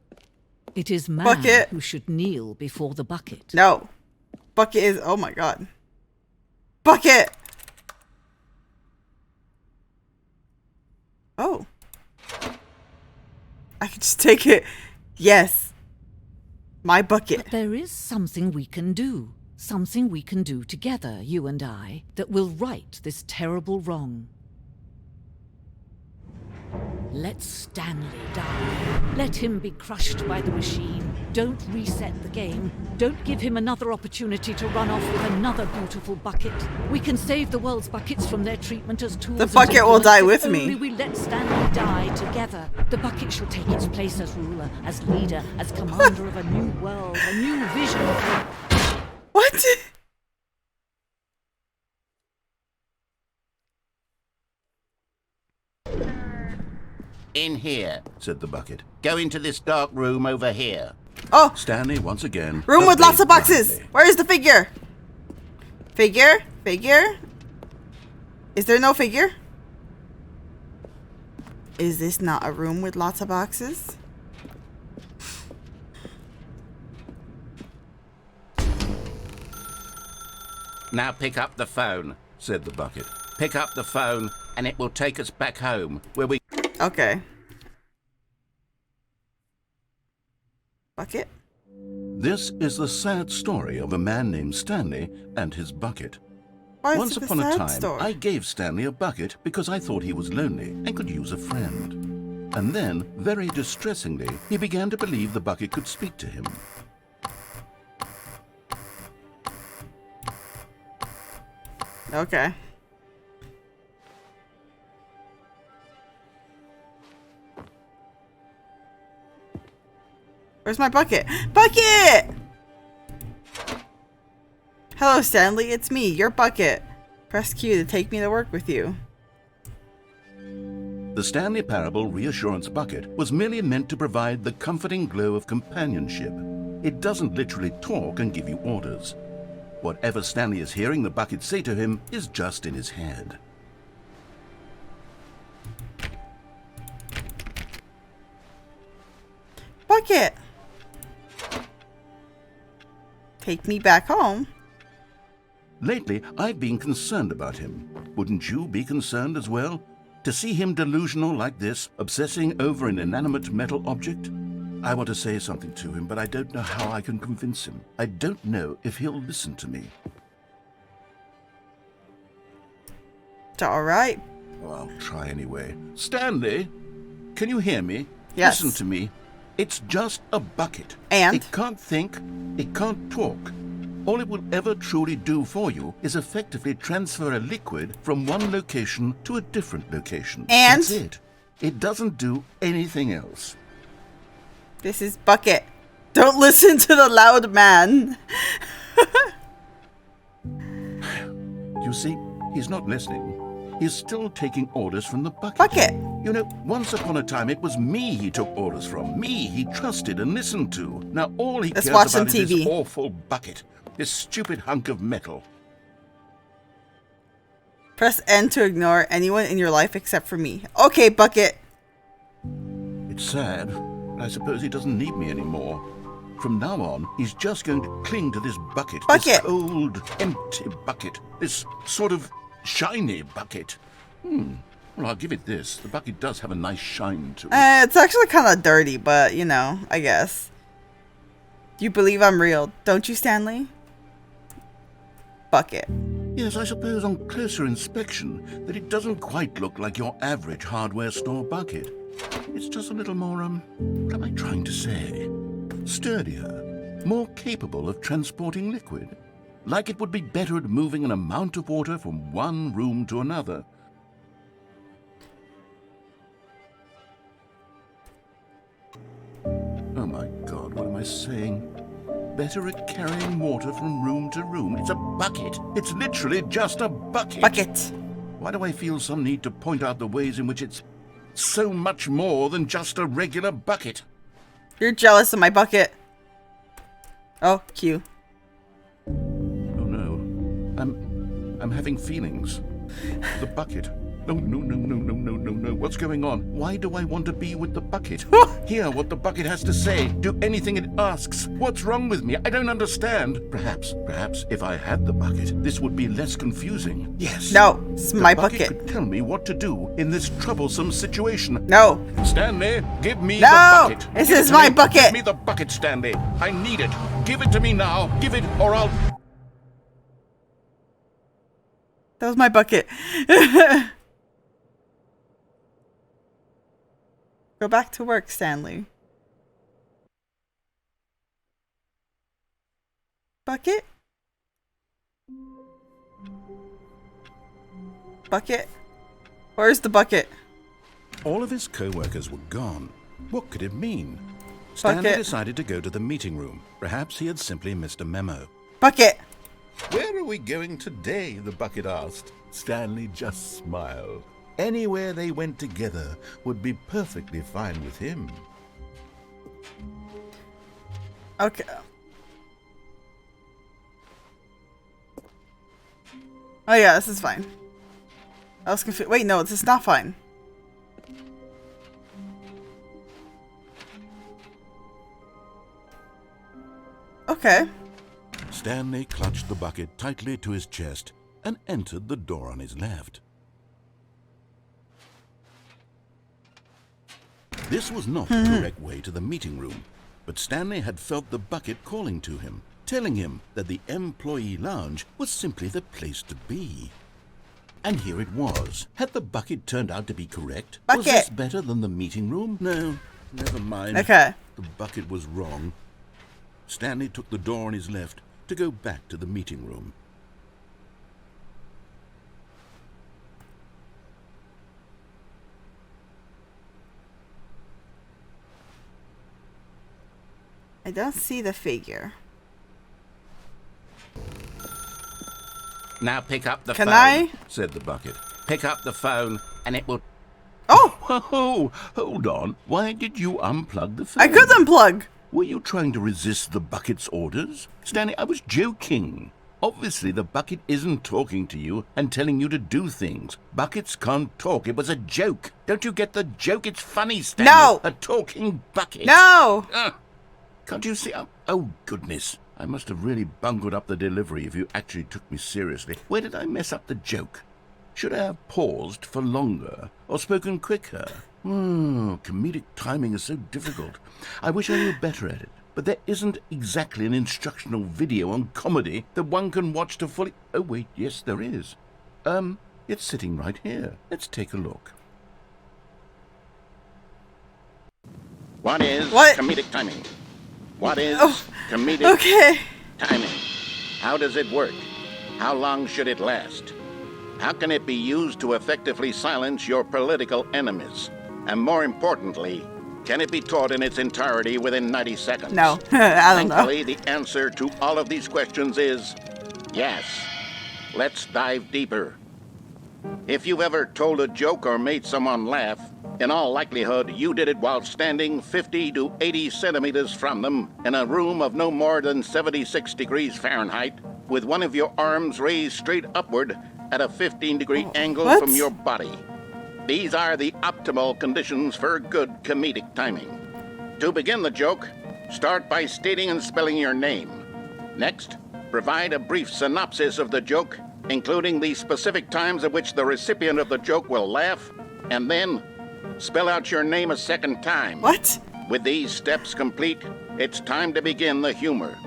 It is man Bucket. who should kneel before the bucket. No, bucket is. Oh my god. Bucket. Oh. I can just take it. Yes. My bucket. But there is something we can do. Something we can do together, you and I, that will right this terrible wrong. Let Stanley die. Let him be crushed by the machine. Don't reset the game. Don't give him another opportunity to run off with another beautiful bucket. We can save the world's buckets from their treatment as tools. The bucket will die with me. Only we let Stanley die together. The bucket shall take its place as ruler, as leader, as commander of a new world, a new vision. What? In here, said the bucket. Go into this dark room over here. Oh, Stanley once again. room with lots of obeyed boxes. blindly. Where is the figure? Figure? Is there no figure? Is this not a room with lots of boxes? Now pick up the phone, said the bucket. Pick up the phone and it will take us back home, where we... Okay. Bucket? This is the sad story of a man named Stanley and his bucket. Why is Once it upon a sad time, story? I gave Stanley a bucket because I thought he was lonely and could use a friend. And then, very distressingly, he began to believe the bucket could speak to him. Okay. Where's my bucket? Bucket! Hello, Stanley. It's me, your bucket. Press Q to take me to work with you. The Stanley Parable Reassurance Bucket was merely meant to provide the comforting glow of companionship. It doesn't literally talk and give you orders. Whatever Stanley is hearing the bucket say to him is just in his head. Bucket! Take me back home. Lately, I've been concerned about him. Wouldn't you be concerned as well? To see him delusional like this, obsessing over an inanimate metal object? I want to say something to him, but I don't know how I can convince him. I don't know if he'll listen to me. It's alright. Oh, I'll try anyway. Stanley, can you hear me? Yes. Listen to me. It's just a bucket. And? It can't think, it can't talk. All it will ever truly do for you is effectively transfer a liquid from one location to a different location. And? That's it. It doesn't do anything else. This is Bucket. Don't listen to the loud man. You see, he's not listening. He's still taking orders from the bucket. Bucket! You know, once upon a time, it was me he took orders from. Me he trusted and listened to. Now all he Let's cares watch about some is this TV. awful bucket. This stupid hunk of metal. Press N to ignore anyone in your life except for me. Okay, Bucket. It's sad, but I suppose he doesn't need me anymore. From now on, he's just going to cling to this bucket. Bucket! This cold, empty bucket. This sort of shiny bucket. Well, I'll give it this. The bucket does have a nice shine to it. It's actually kind of dirty, but, you know, I guess. You believe I'm real, don't you, Stanley? Bucket. Yes, I suppose on closer inspection that it doesn't quite look like your average hardware store bucket. It's just a little more, what am I trying to say? Sturdier, more capable of transporting liquid. Like it would be better at moving an amount of water from one room to another. Oh my God, what am I saying? Better at carrying water from room to room. It's a bucket. It's literally just a bucket. Bucket. Why do I feel some need to point out the ways in which it's so much more than just a regular bucket? You're jealous of my bucket. Oh, Q. Oh no. I'm having feelings. The bucket. No, no, no, no, no, no, no, no. What's going on? Why do I want to be with the bucket? Hear what the bucket has to say. Do anything it asks. What's wrong with me? I don't understand. Perhaps if I had the bucket, this would be less confusing. Yes. No, it's my the bucket. could tell me what to do in this troublesome situation. No. Stanley, give me No! the bucket. This Give is it to my me. bucket. Give me the bucket, Stanley. I need it. Give it to me now. Give it, or I'll... That was my bucket. Go back to work, Stanley. Bucket? Bucket? Where's the bucket? All of his co-workers were gone. What could it mean? Stanley Bucket. decided to go to the meeting room. Perhaps he had simply missed a memo. Bucket! Where are we going today? The bucket asked. Stanley just smiled. Anywhere they went together would be perfectly fine with him. Okay. Oh yeah, this is fine. I was confused. Wait, no, this is not fine. Okay. Stanley clutched the bucket tightly to his chest and entered the door on his left. This was not the correct way to the meeting room, but Stanley had felt the bucket calling to him, telling him that the employee lounge was simply the place to be. And here it was. Had the bucket turned out to be correct? Was Bucket. this better than the meeting room? No, never mind. Okay. The bucket was wrong. Stanley took the door on his left to go back to the meeting room. I don't see the figure. Now pick up the Can phone, I? Said the bucket. Pick up the phone, and it will... Oh! Oh, hold on. Why did you unplug the phone? I could unplug! Were you trying to resist the bucket's orders? Stanley, I was joking. Obviously, the bucket isn't talking to you and telling you to do things. Buckets can't talk. It was a joke. Don't you get the joke? It's funny, Stanley. No! A talking bucket. No! Can't you see? Oh, goodness. I must have really bungled up the delivery if you actually took me seriously. Where did I mess up the joke? Should I have paused for longer or spoken quicker? Comedic timing is so difficult. I wish I knew better at it. But there isn't exactly an instructional video on comedy that one can watch to fully... Oh, wait, yes, there is. It's sitting right here. Let's take a look. What is What? comedic timing? What is Oh, comedic Okay. timing? How does it work? How long should it last? How can it be used to effectively silence your political enemies? And more importantly, can it be taught in its entirety within 90 seconds? No. I don't know. Thankfully, the answer to all of these questions is yes. Let's dive deeper. If you've ever told a joke or made someone laugh, in all likelihood, you did it while standing 50 to 80 centimeters from them in a room of no more than 76 degrees Fahrenheit, with one of your arms raised straight upward at a 15-degree angle what? from your body. These are the optimal conditions for good comedic timing. To begin the joke, start by stating and spelling your name. Next, provide a brief synopsis of the joke, including the specific times at which the recipient of the joke will laugh, and then spell out your name a second time. What? With these steps complete, it's time to begin the humor.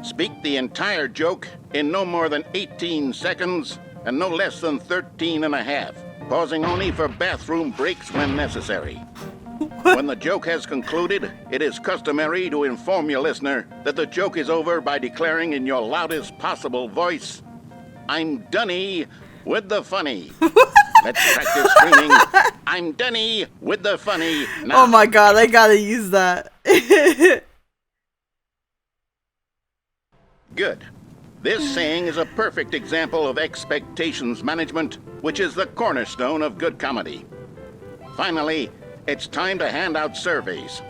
Speak the entire joke in no more than 18 seconds and no less than 13 and a half, pausing only for bathroom breaks when necessary. When the joke has concluded, it is customary to inform your listener that the joke is over by declaring in your loudest possible voice, "I'm Dunny with the funny." Let's practice screaming, "I'm Dunny with the funny" now. Oh my god, I gotta use that. Good. This saying is a perfect example of expectations management, which is the cornerstone of good comedy. Finally, it's time to hand out surveys.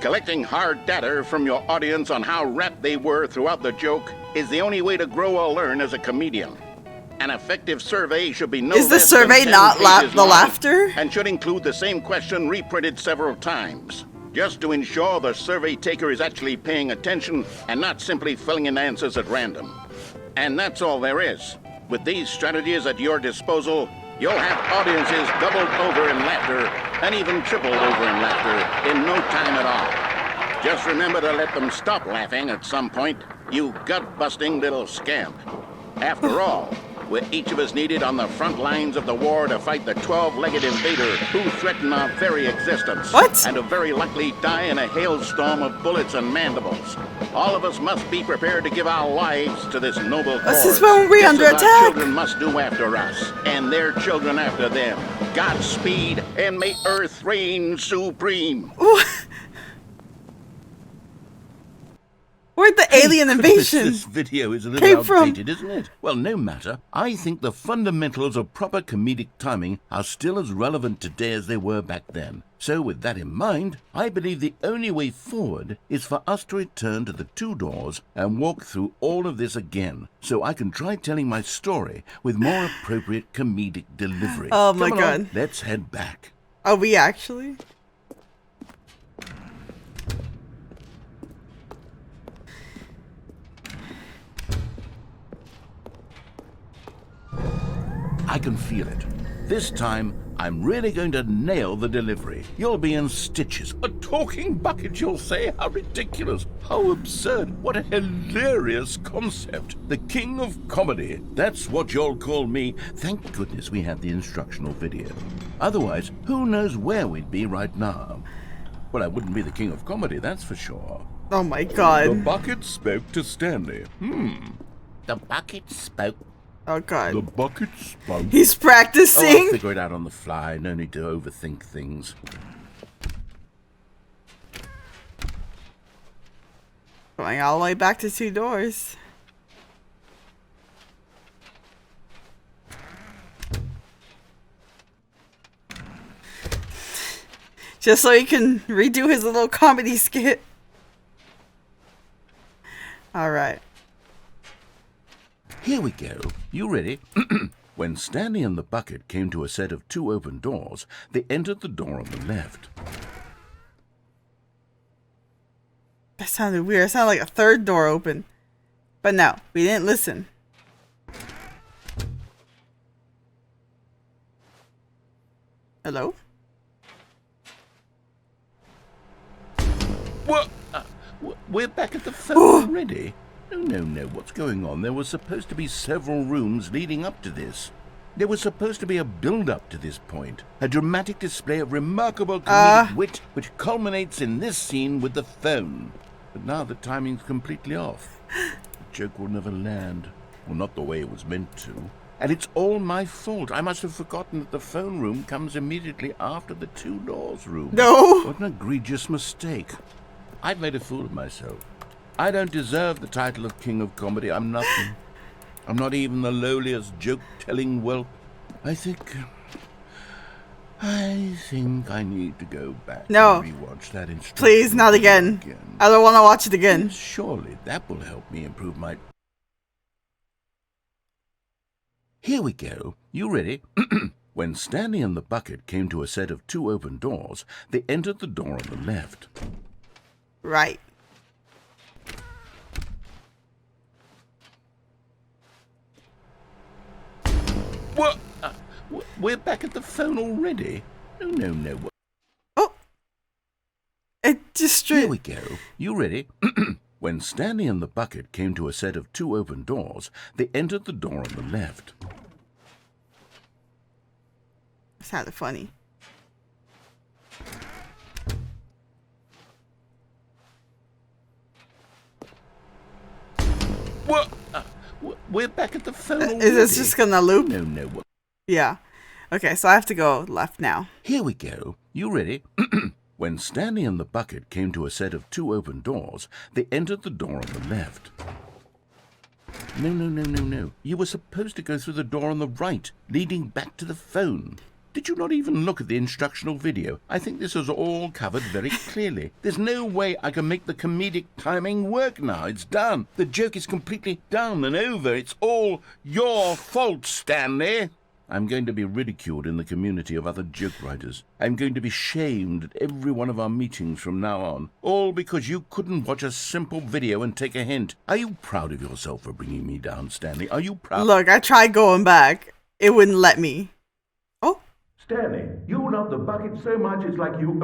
Collecting hard data from your audience on how rapt they were throughout the joke is the only way to grow or learn as a comedian. An effective survey should be no Is the less than survey 10 not pages the long laughter? and should include the same question reprinted several times, just to ensure the survey taker is actually paying attention and not simply filling in answers at random. And that's all there is. With these strategies at your disposal, you'll have audiences doubled over in laughter and even tripled over in laughter in no time at all. Just remember to let them stop laughing at some point, you gut-busting little scamp. After all, with each of us needed on the front lines of the war to fight the 12-legged invader who threatened our very existence. What? And to very likely die in a hailstorm of bullets and mandibles. All of us must be prepared to give our lives to this noble cause. This is when we're under Our attack. children must do after us, and their children after them. Godspeed, and may Earth reign supreme. Where'd the alien invasion This video is a came little from? outdated, isn't it? Well, no matter. I think the fundamentals of proper comedic timing are still as relevant today as they were back then. So with that in mind, I believe the only way forward is for us to return to the two doors and walk through all of this again, so I can try telling my story with more appropriate comedic delivery. Oh my Come along, God. let's head back. Are we actually? I can feel it. This time, I'm really going to nail the delivery. You'll be in stitches. A talking bucket, you'll say? How ridiculous. How absurd. What a hilarious concept. The king of comedy. That's what you'll call me. Thank goodness we had the instructional video. Otherwise, who knows where we'd be right now. Well, I wouldn't be the king of comedy, that's for sure. Oh my God. The bucket spoke to Stanley. The bucket spoke. Oh God. The bucket spoke. He's Oh, practicing. I'll figure it out on the fly. No need to overthink things. Going all the way back to two doors. Just so he can redo his little comedy skit. Alright. Here we go. You ready? When Stanley and the bucket came to a set of two open doors, they entered the door on the left. That sounded weird. It sounded like a third door open. But no, we didn't listen. Hello? What? We're back at the phone already? No. What's going on? There were supposed to be several rooms leading up to this. There was supposed to be a build-up to this point. A dramatic display of remarkable comedic wit which culminates in this scene with the phone. But now the timing's completely off. The joke will never land. Well, not the way it was meant to. And it's all my fault. I must have forgotten that the phone room comes immediately after the two doors room. No. What an egregious mistake. I've made a fool of myself. I don't deserve the title of King of Comedy. I'm nothing. I'm not even the lowliest joke-telling whelp. I think I need to go back No. and rewatch that instruction. Please, not again. I don't want to watch it again. Surely that will help me improve my... Here we go. You ready? When Stanley and the bucket came to a set of two open doors, they entered the door on the left. Right. What? We're back at the phone already? No. Oh. It just Here we go. You ready? When Stanley and the bucket came to a set of two open doors, they entered the door on the left. It sounded funny. What? We're back at the phone already? Is this just gonna loop? No. Yeah. Okay, so I have to go left now. Here we go. You ready? When Stanley and the bucket came to a set of two open doors, they entered the door on the left. No. You were supposed to go through the door on the right, leading back to the phone. Did you not even look at the instructional video? I think this is all covered very clearly. There's no way I can make the comedic timing work now. It's done. The joke is completely done and over. It's all your fault, Stanley. I'm going to be ridiculed in the community of other joke writers. I'm going to be shamed at every one of our meetings from now on. All because you couldn't watch a simple video and take a hint. Are you proud of yourself for bringing me down, Stanley? Are you proud? Look, I tried going back. It wouldn't let me. Oh. Stanley, you love the bucket so much it's like you...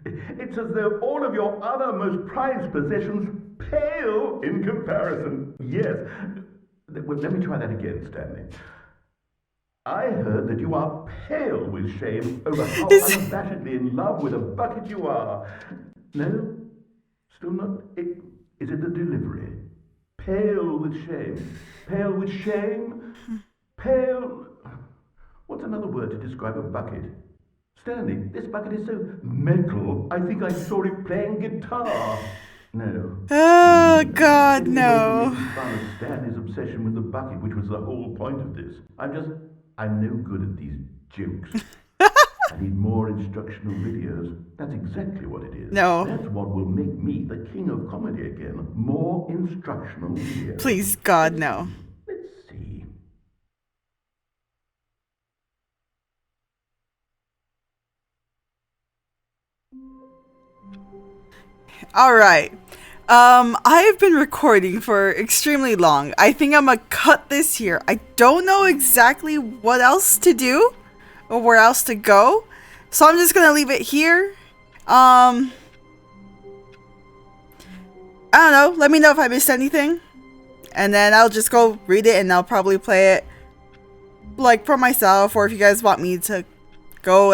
it's as though all of your other most prized possessions pale in comparison. Yes. Well, let me try that again, Stanley. I heard that you are pale with shame over how unabashedly in love with a bucket you are. No? Still not? Is it the delivery? Pale with shame. Pale with shame? Pale... What's another word to describe a bucket? Stanley, this bucket is so metal. I think I saw it playing guitar. No. Oh, God, It's no. making fun of Stanley's obsession with the bucket, which was the whole point of this. I'm no good at these jokes. I need more instructional videos. That's exactly what it is. No. That's what will make me the king of comedy again. More instructional videos. Please, God, no. Let's see. All right. I've been recording for extremely long. I think I'm gonna cut this here. I don't know exactly what else to do or where else to go, so I'm just gonna leave it here. I don't know. Let me know if I missed anything, and then I'll just go read it and I'll probably play it like for myself, or if you guys want me to go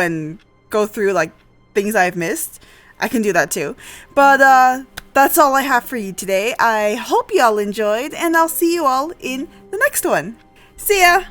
through like things I've missed, I can do that too. But that's all I have for you today. I hope you all enjoyed, and I'll see you all in the next one. See ya!